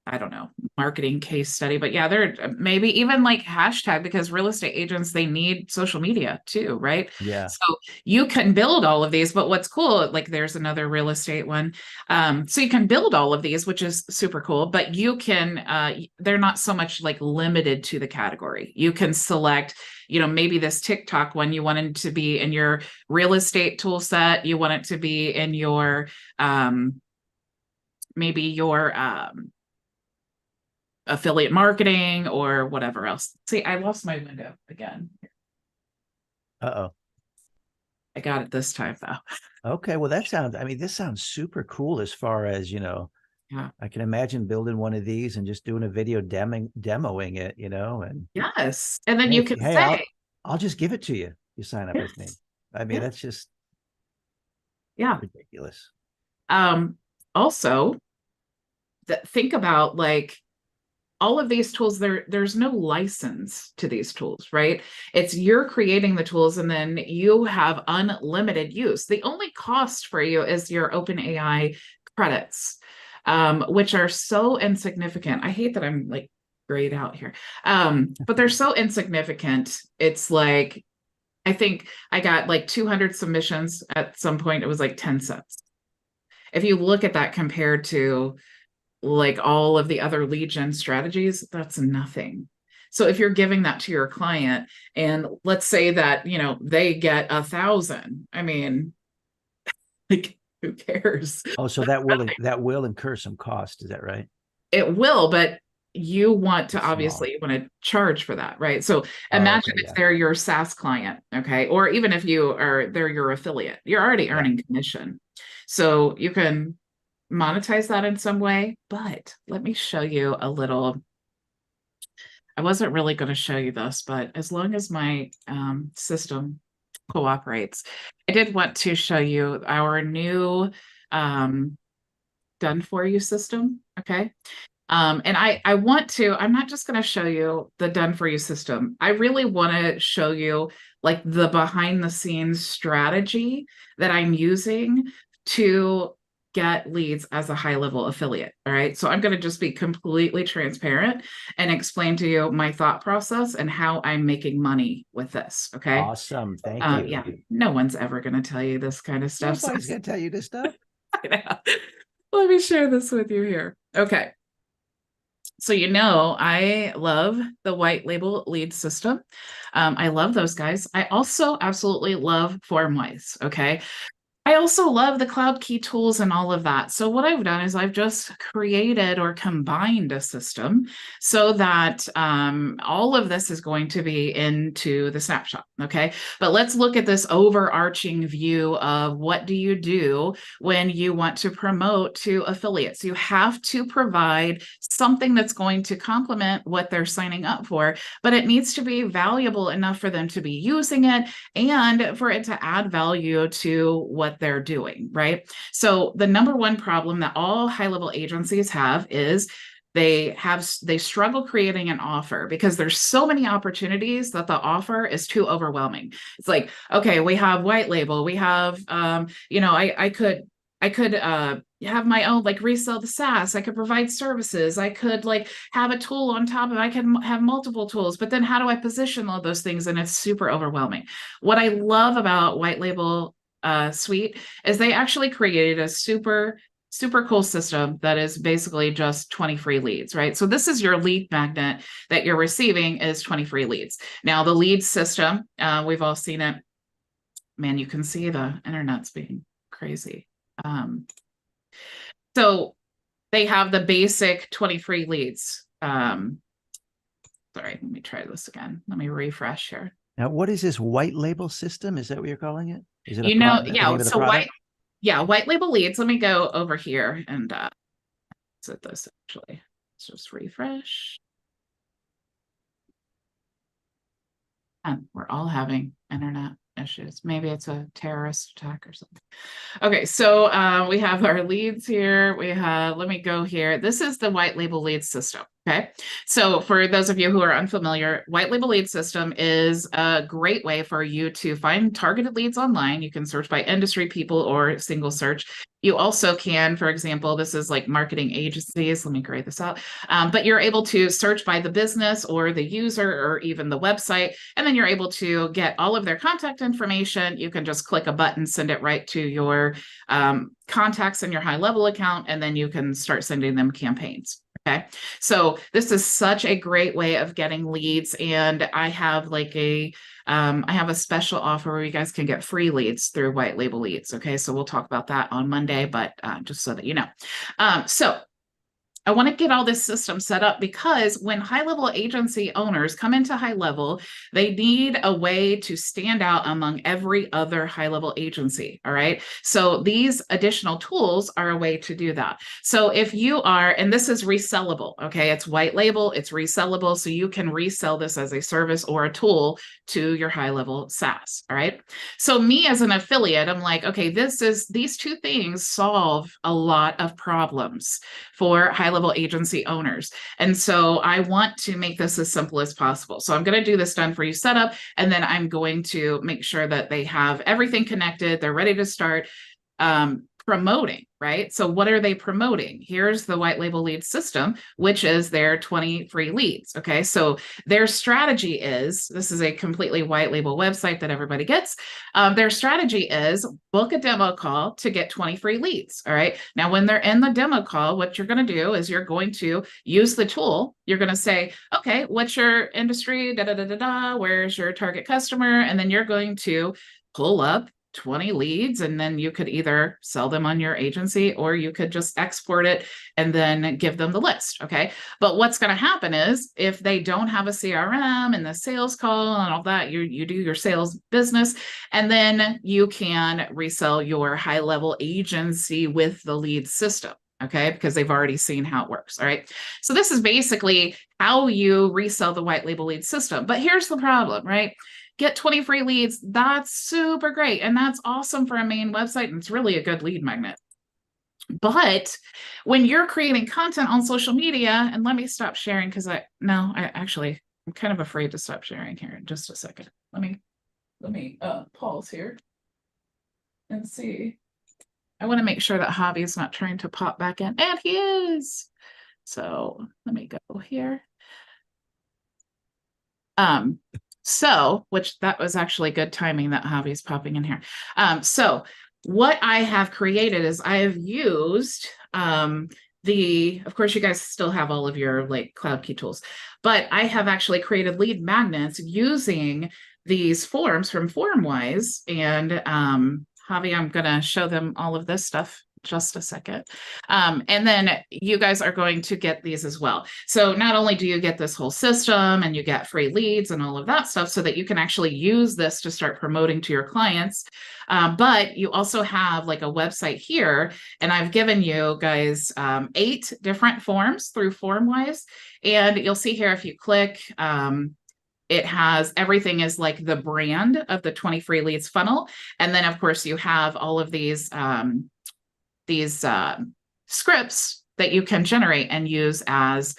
I don't know, marketing case study, but yeah, there maybe even like hashtag, because real estate agents, they need social media too, right? Yeah. So you can build all of these, but what's cool, like there's another real estate one. So you can build all of these, which is super cool, but you can, they're not so much like limited to the category. You can select, maybe this TikTok one, you want it to be in your real estate tool set. You want it to be in your, maybe your, affiliate marketing or whatever else. See, I lost my window again. Uh-oh. I got it this time though. Okay, well this sounds super cool as far as, Yeah. I can imagine building one of these and just doing a video demoing it, and Yes. And then hey, you can hey, say, I'll just give it to you. You sign up with me. yes. I mean, Yeah. that's just ridiculous. Also think about like all of these tools, there's no license to these tools, right? It's you're creating the tools and then you have unlimited use. The only cost for you is your OpenAI credits, which are so insignificant. I hate that I'm like grayed out here, but they're so insignificant. It's like, I think I got like 200 submissions at some point. It was like 10 cents. If you look at that compared to like all of the other lead gen strategies, that's nothing. So if you're giving that to your client and let's say that, they get 1,000, I mean, like who cares? Oh, so that will incur some cost. Is that right? It will, but you want to It's small. obviously you want to charge for that, right? So Oh, imagine okay, if yeah. they're your SaaS client, okay, or even if they're your affiliate, you're already earning commission. So you can monetize that in some way, but let me show you a little. I wasn't really going to show you this, but as long as my system cooperates, I did want to show you our new done for you system. Okay. And I want to, I'm not just going to show you the done for you system. I really want to show you like the behind the scenes strategy that I'm using to get leads as a HighLevel affiliate. All right. So I'm going to just be completely transparent and explain to you my thought process and how I'm making money with this. Okay. Awesome. Thank you. Yeah. No one's ever going to tell you this kind of stuff. Nobody's going to tell you this stuff. I know. Let me share this with you here. Okay. So, I love the white label lead system. I love those guys. I also absolutely love FormWise. Okay. I also love the cloud key tools and all of that. So what I've done is I've just created or combined a system so that all of this is going to be into the snapshot. Okay. But let's look at this overarching view of what do you do when you want to promote to affiliates. You have to provide something that's going to complement what they're signing up for, but it needs to be valuable enough for them to be using it and for it to add value to what they're doing, right? So the number one problem that all high-level agencies have is they struggle creating an offer because there's so many opportunities that the offer is too overwhelming. It's like, okay, we have white label, we have, I could have my own, like, resell the SaaS. I could provide services. I could like have a tool on top of it. I can have multiple tools, but then how do I position all those things? And it's super overwhelming. What I love about white label suite is they actually created a super cool system that is basically just 20 free leads, right? So this is your lead magnet that you're receiving is 20 free leads. Now the lead system, we've all seen it. Man, you can see the internet's being crazy. So they have the basic 20 free leads. Sorry, let me try this again. Let me refresh here. Now, what is this white label system? Is that what you're calling it? Is it white label leads. Let me go over here and set this actually. Let's just refresh. And we're all having internet issues. Maybe it's a terrorist attack or something. Okay, so we have our leads here. Let me go here. This is the white label lead system. Okay, so for those of you who are unfamiliar, white label lead system is a great way for you to find targeted leads online. You can search by industry, people, or single search. You also can, for example, this is like marketing agencies. Let me grade this out. But you're able to search by the business or the user or even the website, and then you're able to get all of their contact information. You can just click a button, send it right to your contacts in your HighLevel account, and then you can start sending them campaigns. Okay, so this is such a great way of getting leads, and I have like I have a special offer where you guys can get free leads through white label leads. Okay, so we'll talk about that on Monday, but just so that you know. So I want to get all this system set up because when high-level agency owners come into HighLevel, they need a way to stand out among every other high-level agency, all right? So these additional tools are a way to do that. So if you are, and this is resellable, okay? It's white label, it's resellable, so you can resell this as a service or a tool to your high-level SaaS, all right? So me as an affiliate, I'm like, okay, these two things solve a lot of problems for high-level agency owners. And so I want to make this as simple as possible. So I'm going to do this done for you setup, and then I'm going to make sure that they have everything connected. They're ready to start promoting, right? So what are they promoting? Here's the white label lead system, which is their 20 free leads. Okay. So their strategy is, this is a completely white label website that everybody gets. Their strategy is book a demo call to get 20 free leads. All right. Now, when they're in the demo call, what you're going to do is you're going to use the tool. You're going to say, okay, what's your industry? Where's your target customer? And then you're going to pull up 20 leads, and then you could either sell them on your agency or you could just export it and then give them the list. Okay. But what's going to happen is if they don't have a CRM and the sales call and all that, you do your sales business, and then you can resell your high-level agency with the lead system. Okay, because they've already seen how it works. All right. So this is basically how you resell the white label lead system. But here's the problem, right? Get 20 free leads. That's super great. And that's awesome for a main website. And it's really a good lead magnet. But when you're creating content on social media, and let me stop sharing because I'm kind of afraid to stop sharing here in just a second. Let me pause here and see. I want to make sure that Javi is not trying to pop back in, and he is. So let me go here. Which that was actually good timing that Javi's popping in here. So what I have created is I have used of course, you guys still have all of your like cloud key tools, but I have actually created lead magnets using these forms from FormWise and Javi, I'm going to show them all of this stuff just a second. And then you guys are going to get these as well. So not only do you get this whole system and you get free leads and all of that stuff so that you can actually use this to start promoting to your clients, but you also have like a website here, and I've given you guys 8 different forms through FormWise, and you'll see here if you click, it has everything is like the brand of the 20 free leads funnel. And then of course you have all of these scripts that you can generate and use as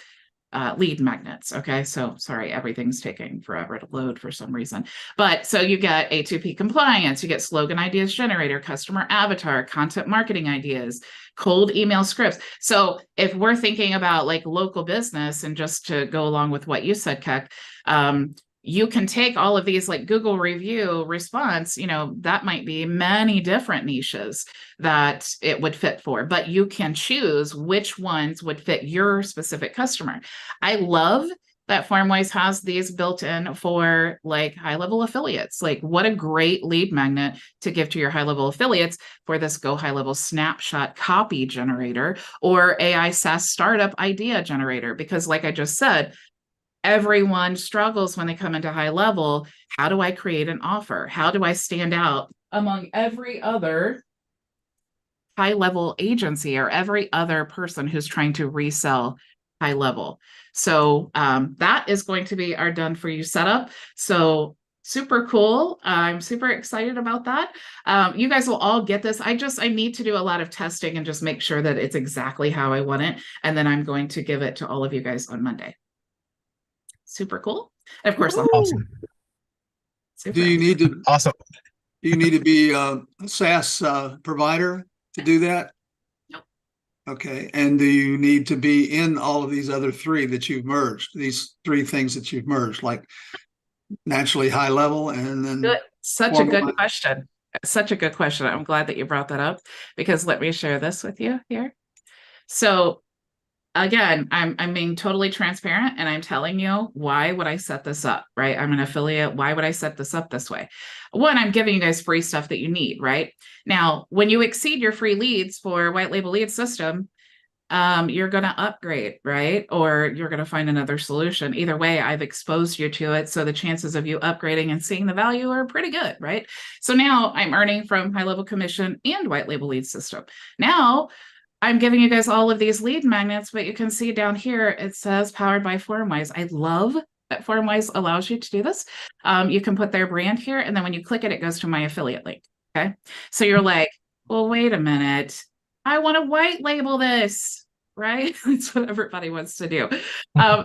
lead magnets. Okay, so sorry, everything's taking forever to load for some reason. But so you get A2P compliance, you get slogan ideas generator, customer avatar, content marketing ideas, cold email scripts. So if we're thinking about like local business, and just to go along with what you said, Keck, you can take all of these like Google review response, you know, that might be many different niches that it would fit for, but you can choose which ones would fit your specific customer. I love that FormWise has these built in for like high-level affiliates. Like what a great lead magnet to give to your high-level affiliates for this Go High-Level snapshot copy generator or AI SaaS startup idea generator. Because like I just said, everyone struggles when they come into high level. How do I create an offer? How do I stand out among every other high level agency or every other person who's trying to resell high level? So that is going to be our done for you setup. So super cool. I'm super excited about that. You guys will all get this. I need to do a lot of testing and just make sure that it's exactly how I want it. And then I'm going to give it to all of you guys on Monday. Super cool. And of course, Awesome. Super. Do you need to Awesome. do you need to be a SaaS provider to do that? Nope. Okay. And do you need to be in all of these other 3 that you've merged? These 3 things that you've merged, like naturally high level and then Good. Such a good FormWise. question. Such a good question. I'm glad that you brought that up, because let me share this with you here. So again, I'm being totally transparent, and I'm telling you, why would I set this up, right? I'm an affiliate. Why would I set this up this way? One, I'm giving you guys free stuff that you need, right? Now, when you exceed your free leads for white label lead system, you're going to upgrade, right? Or you're going to find another solution. Either way, I've exposed you to it. So the chances of you upgrading and seeing the value are pretty good, right? So now I'm earning from high level commission and white label lead system. Now I'm giving you guys all of these lead magnets, but you can see down here, it says powered by FormWise. I love that FormWise allows you to do this. You can put their brand here, and then when you click it, it goes to my affiliate link. Okay. So you're like, well, wait a minute. I want to white label this, right? That's what everybody wants to do.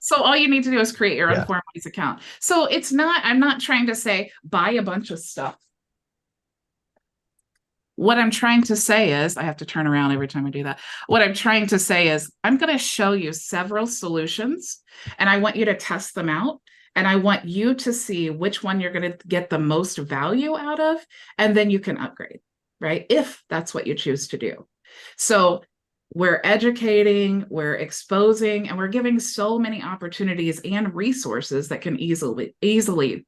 So all you need to do is create your own FormWise account. So it's not, I'm not trying to say buy a bunch of stuff. What I'm trying to say is, I have to turn around every time I do that. What I'm trying to say is, I'm going to show you several solutions, and I want you to test them out. And I want you to see which one you're going to get the most value out of, and then you can upgrade, right? If that's what you choose to do. So we're educating, we're exposing, and we're giving so many opportunities and resources that can easily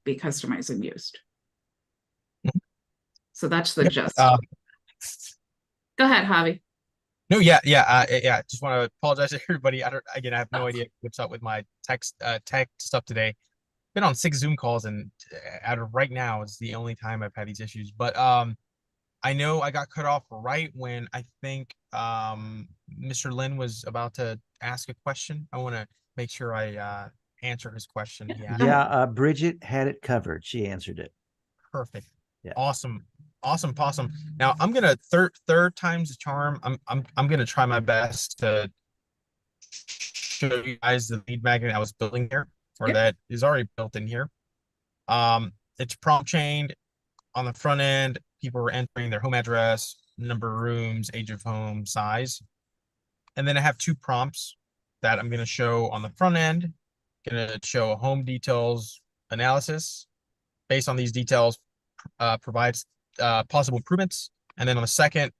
be customized and used. So that's the gist. Go ahead, Javi. No, yeah. Just want to apologize to everybody. I have no idea what's up with my tech stuff today. Been on 6 Zoom calls, and out of right now is the only time I've had these issues. But I know I got cut off right when I think Mr. Lin was about to ask a question. I want to make sure I answer his question. Yeah, Bridget had it covered. She answered it. Perfect. Yeah. Awesome. Now I'm gonna third time's the charm. I'm gonna try my best to show you guys the lead magnet I was building here, or that is already built in here. It's prompt chained on the front end. People are entering their home address, number of rooms, age of home, size, and then I have 2 prompts that I'm gonna show on the front end. Gonna show a home details analysis. Based on these details, provides possible improvements, and then on the second,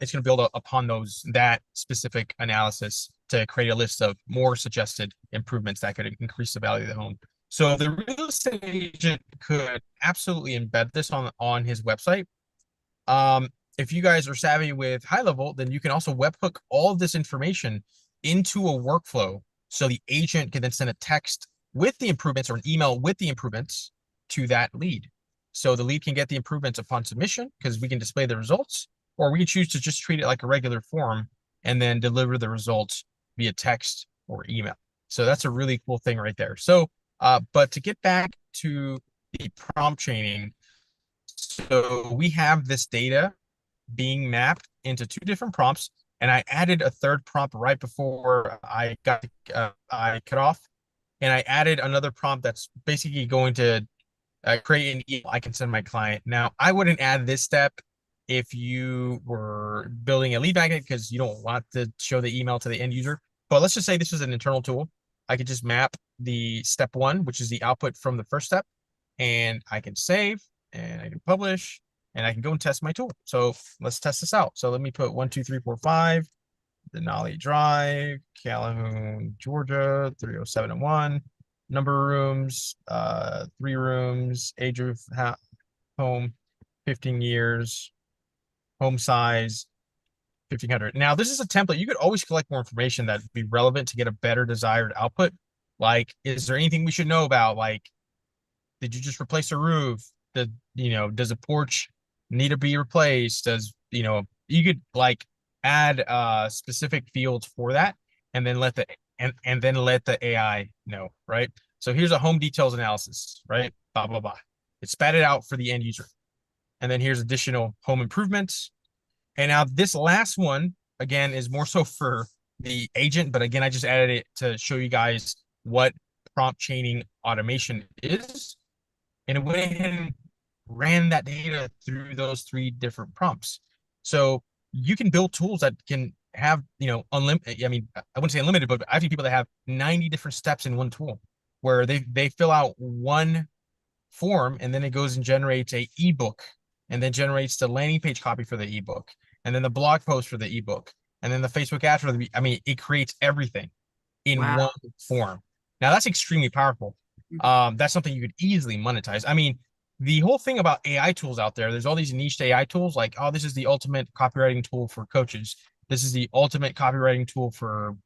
it's going to build upon that specific analysis to create a list of more suggested improvements that could increase the value of the home. So the real estate agent could absolutely embed this on his website, If you guys are savvy with HighLevel, then you can also webhook all of this information into a workflow. So the agent can then send a text with the improvements or an email with the improvements to that lead. So the lead can get the improvements upon submission because we can display the results, or we can choose to just treat it like a regular form and then deliver the results via text or email. So that's a really cool thing right there. So, but to get back to the prompt chaining, so we have this data being mapped into 2 different prompts, and I added a 3rd prompt right before I cut off, and I added another prompt that's basically going to create an email I can send my client. Now, I wouldn't add this step if you were building a lead magnet because you don't want to show the email to the end user. But let's just say this is an internal tool. I could just map the step 1, which is the output from the first step, and I can save and I can publish and I can go and test my tool. So let's test this out. So let me put 1, 2, 3, 4, 5, Denali Drive, Calhoun, Georgia, 30701. Number of rooms, 3 rooms, age of home, 15 years, home size, 1500. Now, this is a template. You could always collect more information that would be relevant to get a better desired output. Like, is there anything we should know about? Like, did you just replace a roof? Does a porch need to be replaced? You could like add specific fields for that and then let the AI know, right? So here's a home details analysis, right? Blah, blah, blah. It's spat it out for the end user. And then here's additional home improvements. And now this last one, again, is more so for the agent. But again, I just added it to show you guys what prompt chaining automation is. And it went ahead and ran that data through those 3 different prompts. So you can build tools that can have, unlimited, I mean, I wouldn't say unlimited, but I've seen people that have 90 different steps in one tool where they fill out one form and then it goes and generates a ebook and then generates the landing page copy for the ebook and then the blog post for the ebook and then the Facebook ad for it creates everything in Wow. one form. Now that's extremely powerful. That's something you could easily monetize. I mean, the whole thing about AI tools out there's all these niche AI tools like, oh, this is the ultimate copywriting tool for coaches. This is the ultimate copywriting tool for,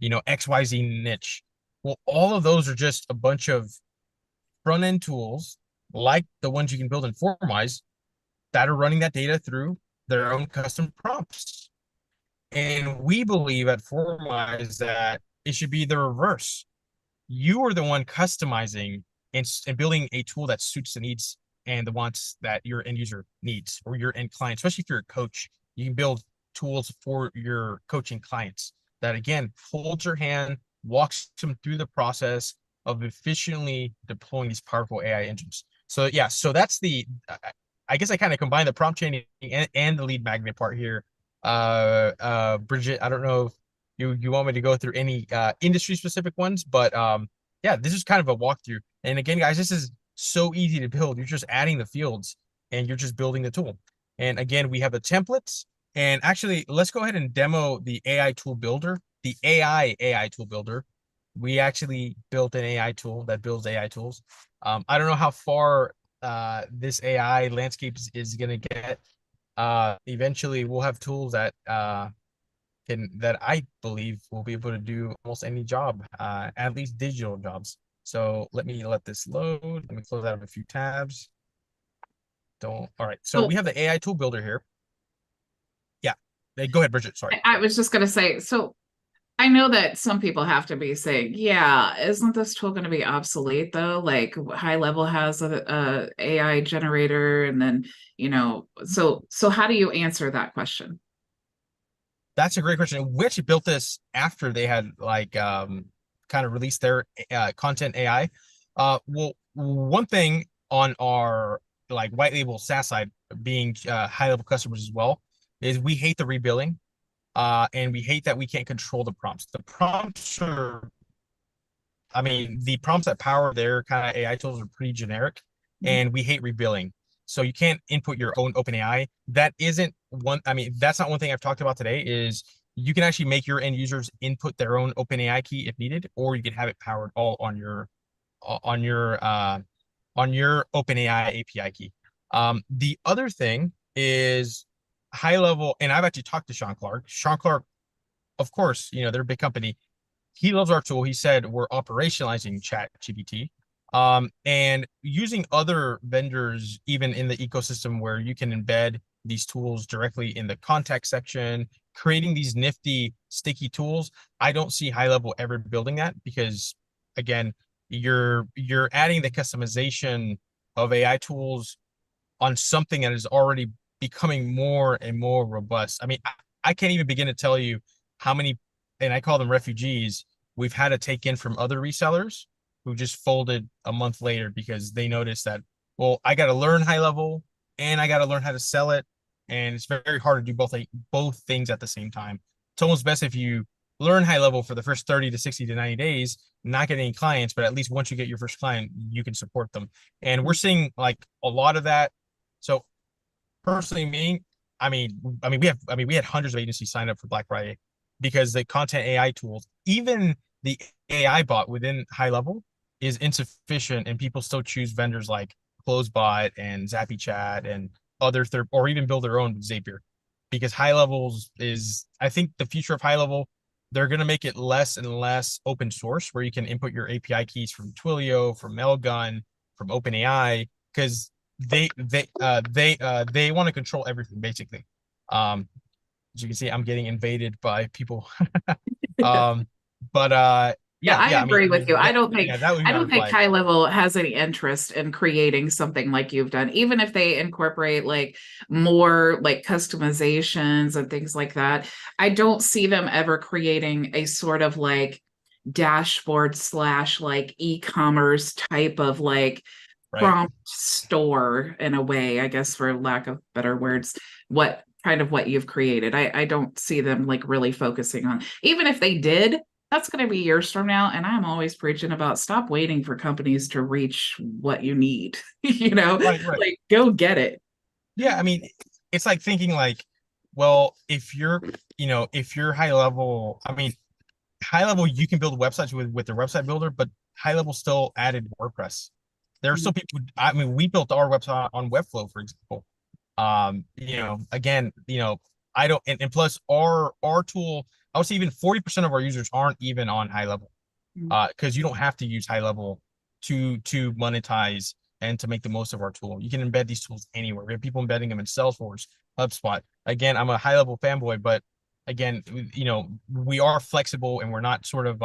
XYZ niche. Well, all of those are just a bunch of front-end tools like the ones you can build in FormWise that are running that data through their own custom prompts. And we believe at FormWise that it should be the reverse. You are the one customizing and building a tool that suits the needs and the wants that your end user needs or your end client, especially if you're a coach. You can build tools for your coaching clients that, again, holds your hand, walks them through the process of efficiently deploying these powerful AI engines. So yeah, so that's I guess I kind of combine the prompt chaining and the lead magnet part here. Bridget, I don't know if you want me to go through any industry specific ones, but yeah, this is kind of a walkthrough. And again, guys, this is so easy to build. You're just adding the fields and you're just building the tool. And again, we have the templates. And actually, let's go ahead and demo the AI tool builder, the AI tool builder. We actually built an AI tool that builds AI tools. I don't know how far this AI landscape is going to get. Eventually, we'll have tools that that I believe will be able to do almost any job, at least digital jobs. So let this load. Let me close out a few tabs. All right. So we have the AI tool builder here. Yeah. Go ahead, Bridget. Sorry. I was just going to say, so I know that some people have to be saying, yeah, isn't this tool going to be obsolete though? Like HighLevel has a AI generator and then, so how do you answer that question? That's a great question. We actually built this after they had kind of released their content AI. Well, one thing on our white label SaaS side, being HighLevel customers as well, is we hate the rebilling, and we hate that we can't control the prompts. The prompts the prompts that power their kind of AI tools are pretty generic, and we hate rebilling. So you can't input your own OpenAI. That's not one thing I've talked about today. Is you can actually make your end users input their own OpenAI key if needed, or you can have it powered all on your OpenAI API key. The other thing is HighLevel, and I've actually talked to Sean Clark. Sean Clark, of course, they're a big company. He loves our tool. He said we're operationalizing ChatGPT, and using other vendors, even in the ecosystem where you can embed these tools directly in the contact section, creating these nifty sticky tools. I don't see HighLevel ever building that because, again, you're adding the customization of AI tools on something that is already becoming more and more robust. I mean, I can't even begin to tell you how many, and I call them refugees, we've had to take in from other resellers who just folded a month later because they noticed that, well, I got to learn HighLevel and I got to learn how to sell it. And it's very hard to do both things at the same time. It's almost best if you learn HighLevel for the first 30 to 60 to 90 days, not get any clients, but at least once you get your first client, you can support them. And we're seeing like a lot of that. So personally, we had hundreds of agencies sign up for Black Friday because the content AI tools, even the AI bot within HighLevel is insufficient, and people still choose vendors like CloseBot and ZappyChat and other third, or even build their own Zapier, because HighLevels is, I think, the future of HighLevel. They're going to make it less and less open source, where you can input your API keys from Twilio, from Mailgun, from OpenAI, because they want to control everything basically. As you can see, I'm getting invaded by people. Yeah, I agree with you. I don't think that would be I don't think flag. HighLevel has any interest in creating something like you've done, even if they incorporate like more like customizations and things like that. I don't see them ever creating a sort of like dashboard slash like e-commerce type of like Right. prompt store in a way, I guess, for lack of better words, what you've created. I don't see them like really focusing on, even if they did, that's going to be years from now. And I'm always preaching about stop waiting for companies to reach what you need, Right. like go get it. Yeah, I mean, it's like thinking like, well, if you're HighLevel, I mean, HighLevel, you can build websites with the website builder, but HighLevel still added WordPress. There are still people I mean, we built our website on Webflow, for example. Again, I don't, and plus our tool, I would say even 40% of our users aren't even on HighLevel, because you don't have to use HighLevel to monetize and to make the most of our tool. You can embed these tools anywhere. We have people embedding them in Salesforce, HubSpot. Again, I'm a HighLevel fanboy, but again, we are flexible, and we're not sort of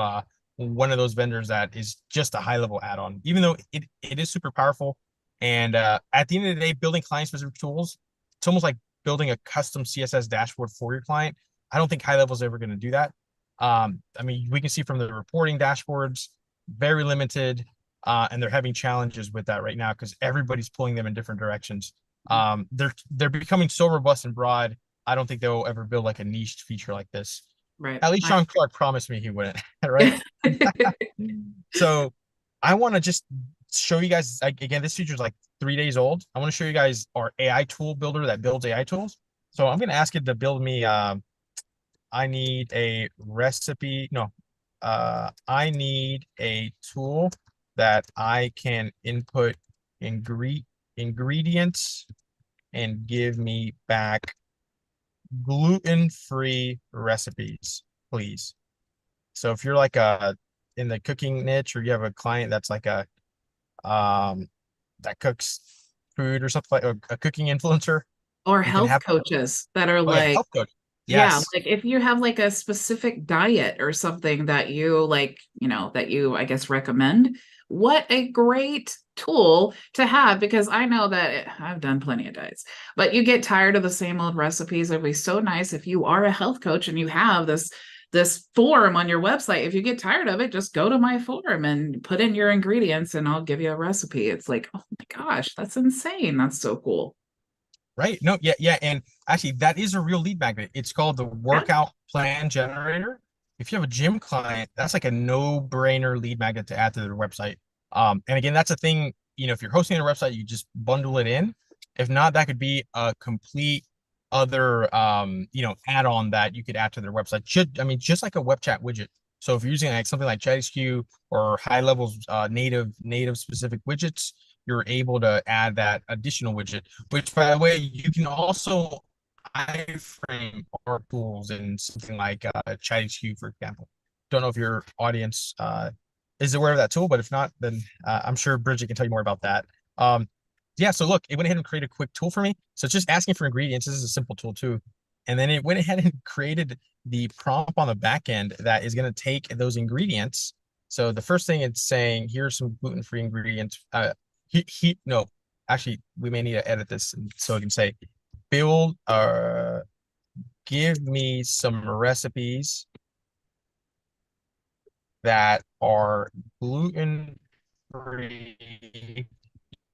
one of those vendors that is just a HighLevel add-on, even though it is super powerful. And at the end of the day, building client-specific tools, it's almost like building a custom CSS dashboard for your client. I don't think HighLevel is ever going to do that. I mean, we can see from the reporting dashboards, very limited, and they're having challenges with that right now because everybody's pulling them in different directions. They're becoming so robust and broad. I don't think they'll ever build like a niche feature like this. Right. At least Sean Clark promised me he wouldn't, right? So I want to just show you guys, again, this feature is like 3 days old. I want to show you guys our AI tool builder that builds AI tools. So I'm going to ask it to build me, I need a recipe. No, I need a tool that I can input ingredients and give me back gluten-free recipes, please. So if you're like in the cooking niche, or you have a client that's like that cooks food or something, like a cooking influencer, Or health coaches that are like, health coach. yeah, Yes. like if you have like a specific diet or something that you like, that you, I guess, recommend, what a great tool to have, because I know that I've done plenty of diets, but you get tired of the same old recipes. It'd be so nice if you are a health coach and you have this form on your website. If you get tired of it, just go to my form and put in your ingredients and I'll give you a recipe. It's like, oh my gosh, that's insane. That's so cool. Right. No, yeah. And actually, that is a real lead magnet. It's called the workout plan generator. If you have a gym client, that's like a no-brainer lead magnet to add to their website. And again, that's a thing, if you're hosting a website, you just bundle it in. If not, that could be a complete other, add-on that you could add to their website. Just like a web chat widget. So if you're using like something like ChatHQ or HighLevel's native specific widgets, you're able to add that additional widget, which by the way, you can also iframe our tools in something like ChatHQ, for example. Don't know if your audience is aware of that tool, but if not, then I'm sure Bridget can tell you more about that. Yeah, so look, it went ahead and created a quick tool for me. So it's just asking for ingredients. This is a simple tool too. And then it went ahead and created the prompt on the back end that is going to take those ingredients. So the first thing it's saying, here's some gluten-free ingredients. No, actually, we may need to edit this so it can say, give me some recipes that are gluten-free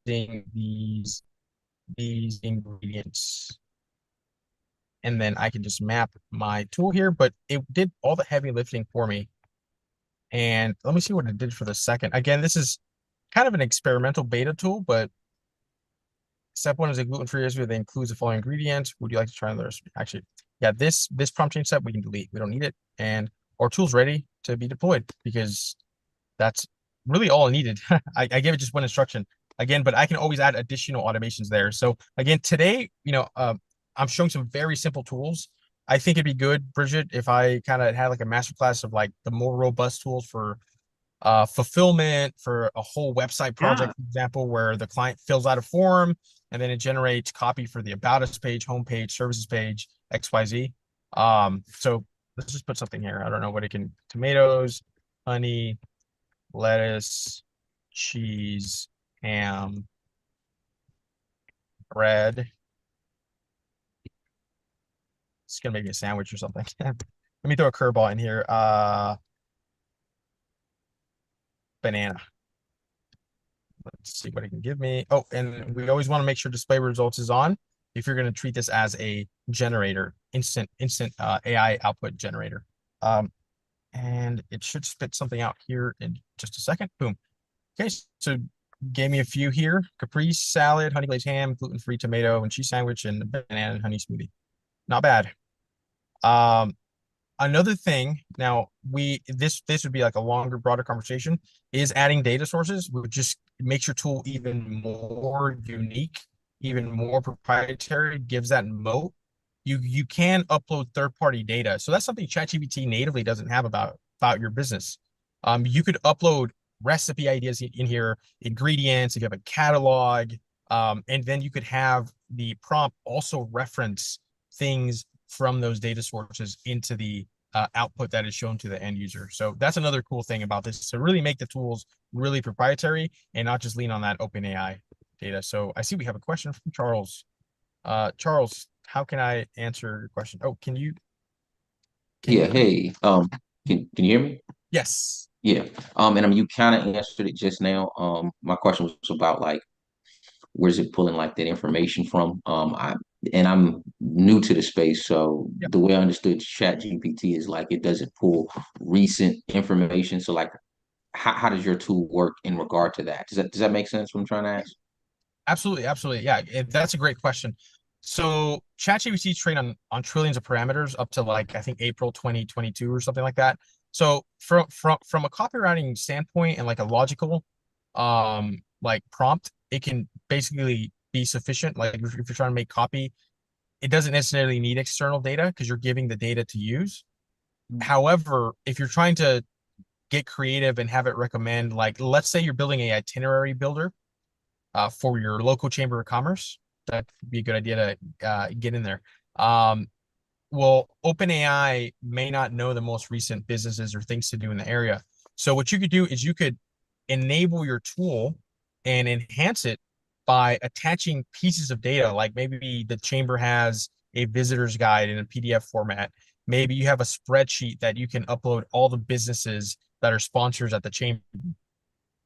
using these ingredients. And then I can just map my tool here, but it did all the heavy lifting for me. And let me see what it did for the second. Again, this is kind of an experimental beta tool, but step one is a gluten-free recipe that includes the following ingredients. Would you like to try the recipe? Actually, yeah, this prompt change step we can delete. We don't need it. And our tool's ready to be deployed because that's really all I needed. I gave it just one instruction again, but I can always add additional automations there. So again, today, I'm showing some very simple tools. I think it'd be good, Bridget, if I kind of had like a masterclass of like the more robust tools for fulfillment, for a whole website project, for example, where the client fills out a form and then it generates copy for the About Us page, homepage, services page, XYZ. So let's just put something here. I don't know what it can, tomatoes, honey, lettuce, cheese, ham, bread. It's gonna make me a sandwich or something. Let me throw a curveball in here. Banana. Let's see what it can give me. Oh, and we always want to make sure display results is on if you're going to treat this as a generator, instant AI output generator. And it should spit something out here in just a second. Boom. Okay, so gave me a few here: caprese salad, honey glazed ham, gluten-free tomato and cheese sandwich, and banana and honey smoothie. Not bad. Another thing, now this would be like a longer, broader conversation, is adding data sources, which just makes your tool even more unique, even more proprietary, gives that moat. You can upload third-party data. So that's something ChatGPT natively doesn't have about your business. You could upload recipe ideas in here, ingredients, if you have a catalog, and then you could have the prompt also reference things from those data sources into the output that is shown to the end user. So that's another cool thing about this, to really make the tools really proprietary and not just lean on that OpenAI data. So I see we have a question from Charles. Charles, how can I answer your question? Oh, can you? Yeah, hey, can you hear me? Yes. Yeah. And you kind of answered it just now. My question was about like where's it pulling like that information from? I'm new to the space, so Yep. the way I understood Chat GPT is like it doesn't pull recent information. So like how does your tool work in regard to that? Does that make sense what I'm trying to ask? Absolutely, absolutely. Yeah, that's a great question. So ChatGPT is trained on trillions of parameters up to like I think April 2022 or something like that. So from a copywriting standpoint and like a logical like prompt, it can basically be sufficient. Like if you're trying to make copy, it doesn't necessarily need external data because you're giving the data to use. However, if you're trying to get creative and have it recommend, like let's say you're building a itinerary builder for your local chamber of commerce, that'd be a good idea to get in there. Well, OpenAI may not know the most recent businesses or things to do in the area. So what you could do is you could enable your tool and enhance it by attaching pieces of data, like maybe the chamber has a visitor's guide in a PDF format. Maybe you have a spreadsheet that you can upload all the businesses that are sponsors at the chamber.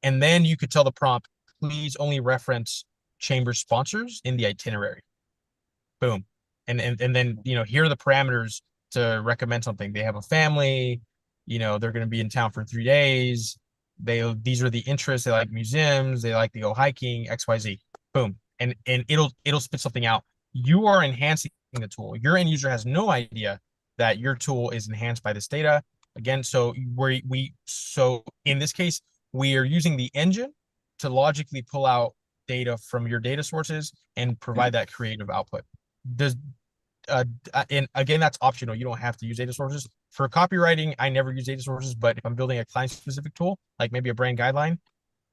And then you could tell the prompt, please only reference chamber sponsors in the itinerary. Boom. And then, here are the parameters to recommend something. They have a family, they're going to be in town for 3 days. These are the interests. They like museums. They like to go hiking, XYZ. Boom. And it'll spit something out. You are enhancing the tool. Your end user has no idea that your tool is enhanced by this data. Again, so in this case, we are using the engine to logically pull out data from your data sources and provide that creative output. Does and again, that's optional. You don't have to use data sources. For copywriting, I never use data sources, but if I'm building a client specific tool, like maybe a brand guideline,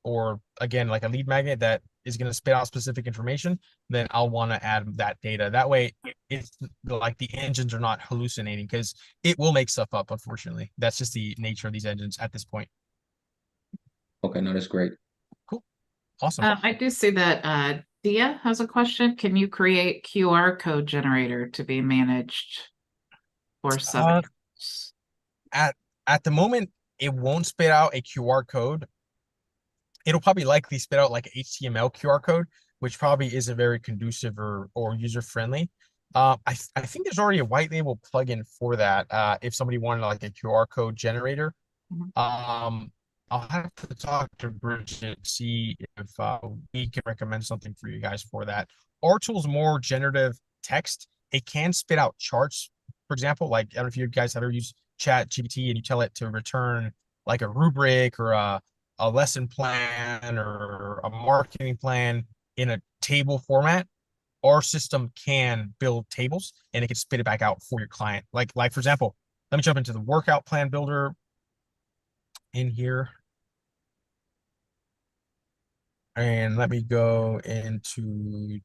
or again, like a lead magnet that is going to spit out specific information, then I'll want to add that data. That way it's like the engines are not hallucinating, because it will make stuff up, unfortunately. That's just the nature of these engines at this point. Okay, no, that's great. Cool. Awesome. I do see that Dia has a question. Can you create QR code generator to be managed for some? At the moment, it won't spit out a QR code. It'll probably likely spit out like HTML QR code, which probably isn't very conducive or user friendly. I think there's already a white label plugin for that. If somebody wanted like a QR code generator, I'll have to talk to Bridget, see if we can recommend something for you guys for that. Our tool's more generative text. It can spit out charts, for example. Like, I don't know if you guys have ever used Chat GPT and you tell it to return like a rubric or a lesson plan or a marketing plan in a table format. Our system can build tables and it can spit it back out for your client. Like for example, let me jump into the workout plan builder in here. And let me go into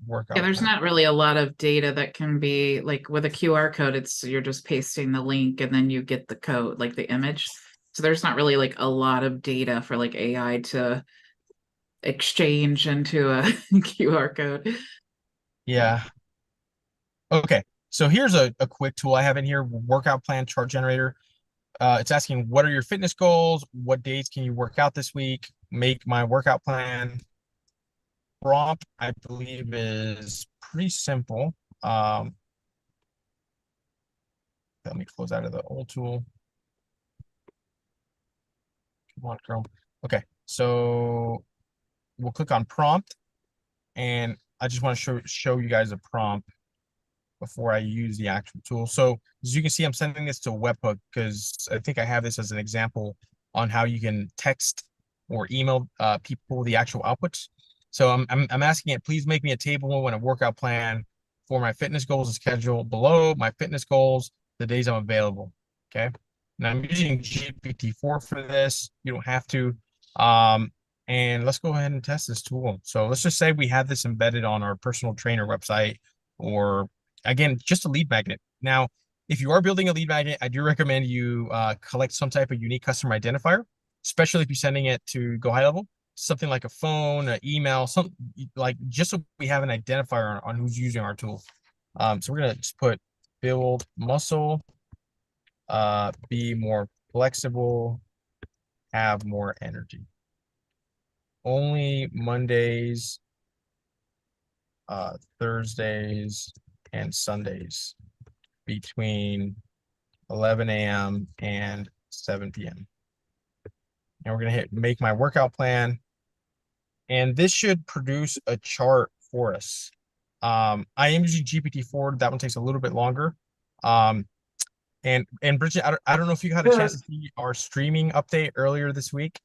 workout. Yeah, there's plan. not really a lot of data that can be like with a QR code. You're just pasting the link and then you get the code, like the image. So there's not really like a lot of data for like AI to exchange into a QR code. Yeah. Okay. So here's a quick tool I have in here, workout plan chart generator. It's asking, what are your fitness goals? What days can you work out this week? Make my workout plan. Prompt, I believe, is pretty simple. Let me close out of the old tool. Come on, Chrome. Okay, so we'll click on prompt, and I just want to show you guys a prompt before I use the actual tool. So as you can see, I'm sending this to a webhook because I think I have this as an example on how you can text or email people the actual outputs. So I'm asking it, please make me a table and a workout plan for my fitness goals and schedule below my fitness goals, the days I'm available. Okay. And I'm using GPT-4 for this. You don't have to. And let's go ahead and test this tool. So let's just say we have this embedded on our personal trainer website, or again, just a lead magnet. Now, if you are building a lead magnet, I do recommend you collect some type of unique customer identifier, especially if you're sending it to go high level, something like a phone, an email, something like, just so we have an identifier on who's using our tool. So we're gonna just put build muscle, be more flexible, have more energy. Only Mondays, Thursdays, and Sundays between 11 a.m. and 7 p.m. And we're going to hit make my workout plan. And this should produce a chart for us. I am using GPT-4. That one takes a little bit longer. And Bridget, I don't know if you had a chance to see our streaming update earlier this week.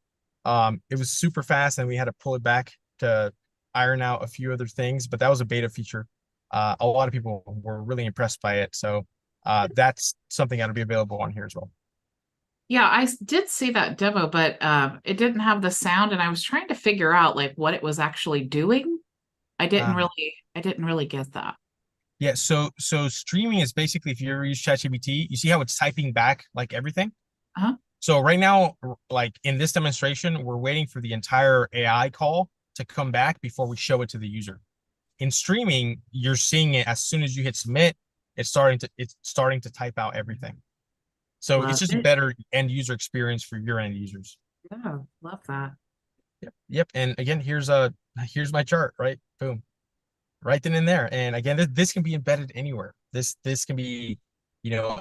It was super fast and we had to pull it back to iron out a few other things, but that was a beta feature. A lot of people were really impressed by it. So that's something that'll be available on here as well. Yeah, I did see that demo, but it didn't have the sound, and I was trying to figure out like what it was actually doing. I didn't really get that. Yeah, so streaming is basically, if you ever use ChatGPT, you see how it's typing back like everything? Uh-huh. So right now, like in this demonstration, we're waiting for the entire AI call to come back before we show it to the user. In streaming, you're seeing it as soon as you hit submit, it's starting to type out everything. So it's just a better end user experience for your end users. Yeah, love that. Yep. And again, here's my chart, right? Boom. Right then and there. And again, this can be embedded anywhere. This can be,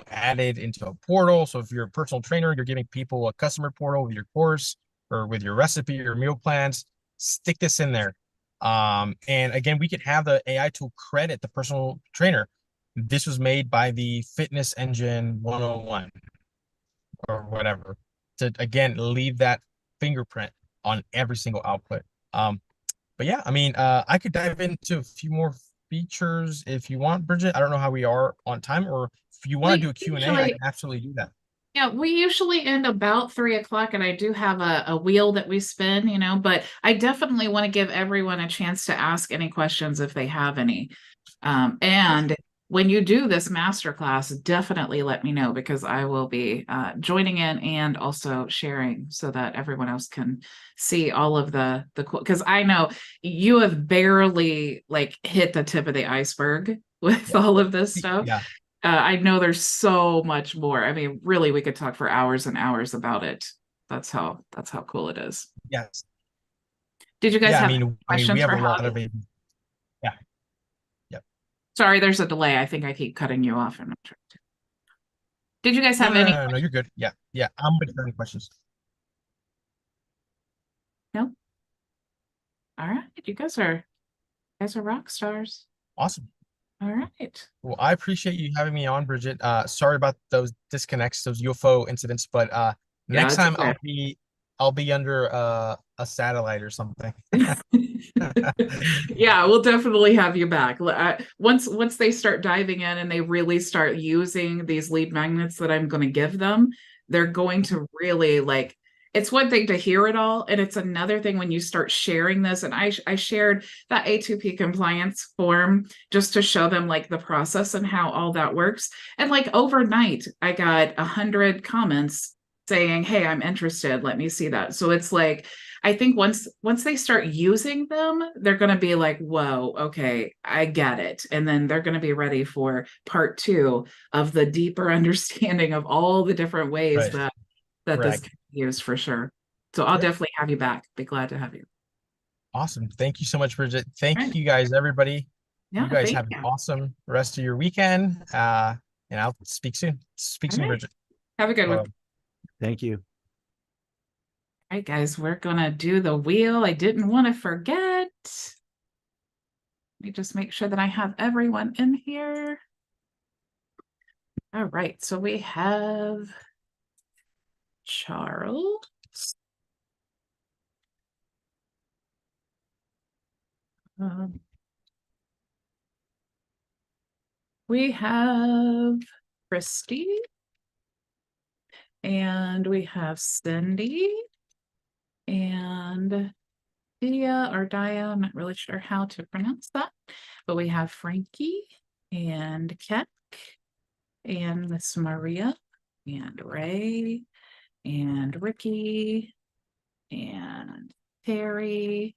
added into a portal. So if you're a personal trainer, you're giving people a customer portal with your course or with your recipe or meal plans, stick this in there. And again, we could have the AI tool credit the personal trainer. This was made by the Fitness Engine 101 or whatever, to again leave that fingerprint on every single output. But yeah, I mean, I could dive into a few more features if you want, Bridget. I don't know how we are on time, or if you want to do a Q&A, I can absolutely do that. Yeah, we usually end about 3 o'clock, and I do have a wheel that we spin, but I definitely want to give everyone a chance to ask any questions if they have any. And when you do this masterclass, definitely let me know, because I will be joining in and also sharing so that everyone else can see all of the because I know you have barely like hit the tip of the iceberg with all of this stuff. Yeah. I know there's so much more. I mean, really, we could talk for hours and hours about it. That's how cool it is. Yes. Did you guys Yeah, have I mean, questions we have for a lot Javi? of it. Yeah. Yep. Sorry, there's a delay. I think I keep cutting you off. I'm not sure. Did you guys No, have no, any? no, no, you're good. Yeah. Yeah. I'm ready for any questions. No. All right, you guys are rock stars. Awesome. All right. Well, I appreciate you having me on, Bridget. Sorry about those disconnects, those UFO incidents, but next it's time okay. I'll be under a satellite or something. Yeah, we'll definitely have you back. Once they start diving in and they really start using these lead magnets that I'm going to give them, they're going to really like. It's one thing to hear it all, and it's another thing when you start sharing this. And I shared that A2P compliance form just to show them like the process and how all that works. And like overnight, I got 100 comments saying, "Hey, I'm interested. Let me see that." So it's like, I think once they start using them, they're going to be like, "Whoa, okay, I get it." And then they're going to be ready for part 2 of the deeper understanding of all the different ways Right. that this Correct. can be used for sure. So I'll Yep. definitely have you back. Be glad to have you. Awesome. Thank you so much, Bridget. Thank Right. you guys, everybody. Yeah, You guys thank have an you. awesome rest of your weekend. And I'll speak soon. Speak All soon, right. Bridget. Have a good one. Bye. All Thank you. right, guys, we're gonna do the wheel. I didn't want to forget. Let me just make sure that I have everyone in here. All right, so we have Charles. We have Christy. And we have Cindy. And Dia or Dia, I'm not really sure how to pronounce that. But we have Frankie and Keck and Miss Maria and Ray and Ricky and Terry.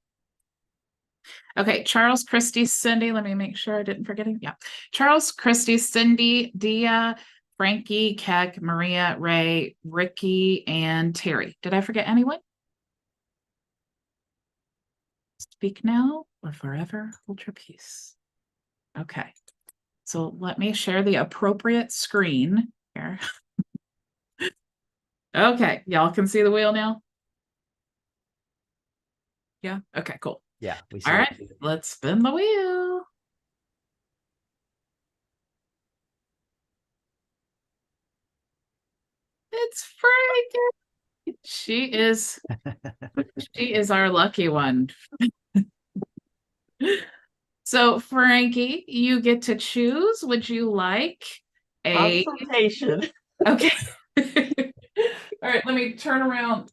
Okay, Charles, Christy, Cindy. Let me make sure I didn't forget him. Yeah. Charles, Christy, Cindy, Dia, Frankie, Keck, Maria, Ray, Ricky, and Terry. Did I forget anyone? Speak now or forever hold your peace. Okay. So let me share the appropriate screen here. Okay, y'all can see the wheel now? Yeah, okay, cool. Yeah, we see All right, it. let's spin the wheel. It's Frankie. She is our lucky one. So Frankie, you get to choose. Would you like a consultation? Okay. All right, let me turn around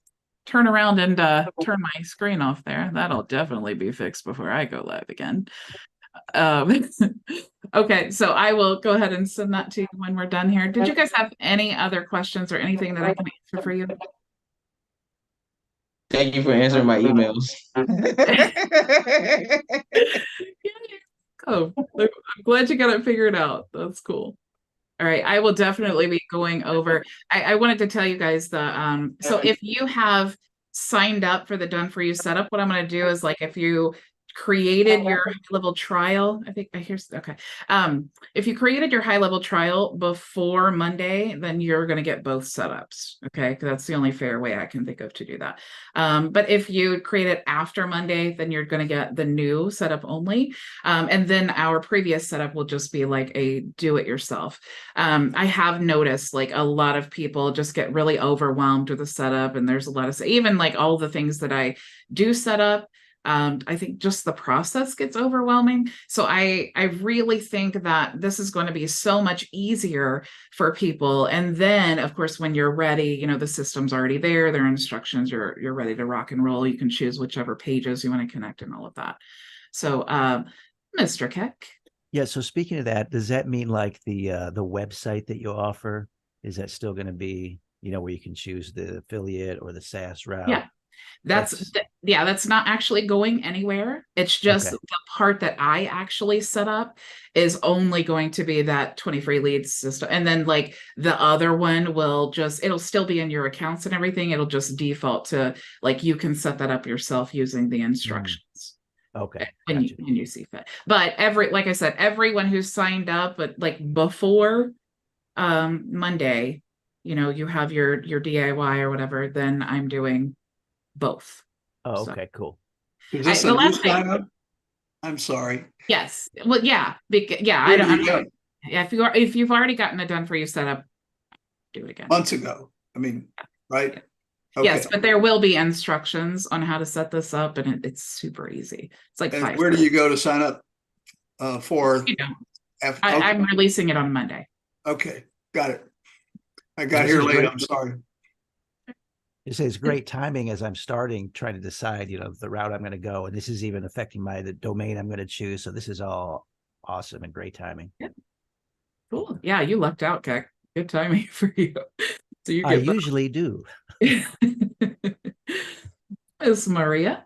and turn my screen off there. That'll definitely be fixed before I go live again. Okay, so I will go ahead and send that to you when we're done here. Did you guys have any other questions or anything that I can answer for you? Thank you for answering my emails. Oh, I'm glad you got it figured out. That's cool. All right, I will definitely be going over. I wanted to tell you guys so if you have signed up for the Done For You setup, what I'm going to do is like if you created your high-level trial, I think here's okay. If you created your high-level trial before Monday, then you're going to get both setups. Okay, because that's the only fair way I can think of to do that. But if you create it after Monday, then you're going to get the new setup only. And then our previous setup will just be like a do-it-yourself. I have noticed like a lot of people just get really overwhelmed with the setup, and there's a lot of even like all the things that I do set up I think just the process gets overwhelming. So I really think that this is going to be so much easier for people. And then, of course, when you're ready, you know, the system's already there, there are instructions, you're ready to rock and roll. You can choose whichever pages you want to connect and all of that. So, Mr. Keck. Yeah. So speaking of that, does that mean like the website that you offer, is that still going to be, you know, where you can choose the affiliate or the SaaS route? Yeah. That's not actually going anywhere. It's just Okay. the part that I actually set up is only going to be that 20 free leads system. And then like the other one will just, it'll still be in your accounts and everything. It'll just default to like, you can set that up yourself using the instructions. Okay. When you see fit. But like I said, everyone who's signed up, but like before Monday, you know, you have your DIY or whatever, then I'm doing both. Oh, So. okay, cool. Is this the a new last thing- sign up? I'm sorry. Yes. Well, yeah. Yeah. Where did you go? Yeah. If you've already gotten it done for you set up, do it again. Months ago. I mean, right? Yeah. Okay. Yes, but there will be instructions on how to set this up, and it's super easy. It's like And 5 where do steps. you go to sign up for? You know, Okay. I'm releasing it on Monday. Okay, got it. I got This here is late. great. I'm sorry. You say it's great timing as I'm trying to decide, you know, the route I'm going to go. And this is even affecting the domain I'm going to choose. So this is all awesome and great timing. Yep. Cool. Yeah, you lucked out, Keck. Good timing for you. So you I get usually do. Miss Maria.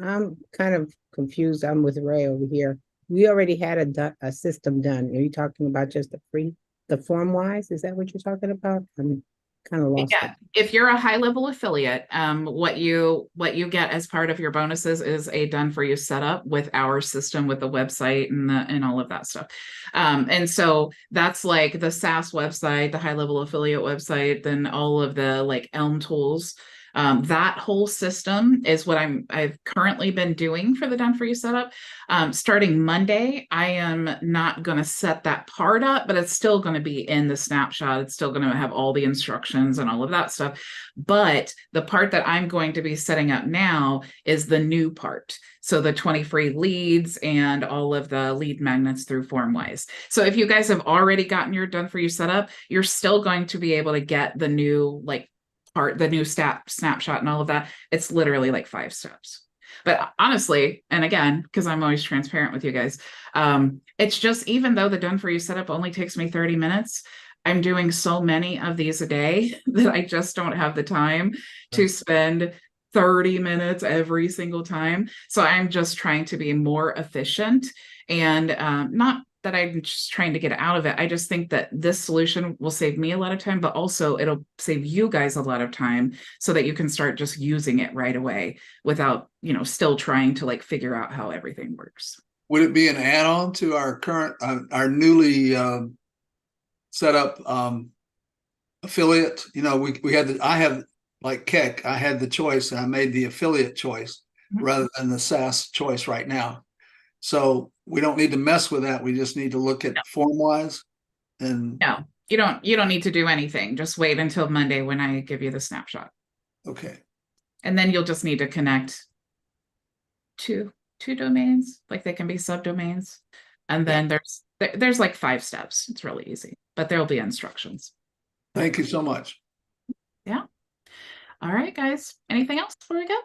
I'm kind of confused. I'm with Ray over here. We already had a system done. Are you talking about just the FormWise? Is that what you're talking about? I'm kind of lost. Yeah, if you're a HighLevel affiliate, what you get as part of your bonuses is a done for you setup with our system, with the website and all of that stuff. And so that's like the SaaS website, the HighLevel affiliate website, then all of the like Elm tools. That whole system is what I've currently been doing for the done for you setup. Starting Monday, I am not going to set that part up, but it's still going to be in the snapshot. It's still going to have all the instructions and all of that stuff. But the part that I'm going to be setting up now is the new part. So the 20 free leads and all of the lead magnets through FormWise. So if you guys have already gotten your done for you setup, you're still going to be able to get the new like part, the new snapshot and all of that. It's literally like 5 steps. But honestly, and again, because I'm always transparent with you guys, it's just, even though the done for you setup only takes me 30 minutes, I'm doing so many of these a day that I just don't have the time to spend 30 minutes every single time. So I'm just trying to be more efficient, and not that I'm just trying to get out of it. I just think that this solution will save me a lot of time, but also it'll save you guys a lot of time so that you can start just using it right away without, you know, still trying to like figure out how everything works. Would it be an add-on to our current, our newly set up affiliate? You know, I have, like Keck, I had the choice and I made the affiliate choice rather than the SaaS choice right now. So we don't need to mess with that. We just need to look at FormWise. And no, you don't need to do anything. Just wait until Monday when I give you the snapshot. Okay. And then you'll just need to connect two domains, like they can be subdomains. And then there's like 5 steps. It's really easy, but there'll be instructions. Thank you so much. Yeah. All right, guys. Anything else before we go?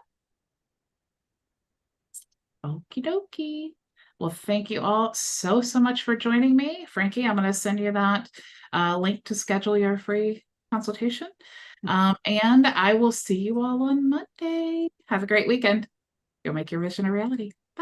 Okie dokie. Well, thank you all so much for joining me. Frankie, I'm going to send you that link to schedule your free consultation. And I will see you all on Monday. Have a great weekend. You'll make your vision a reality.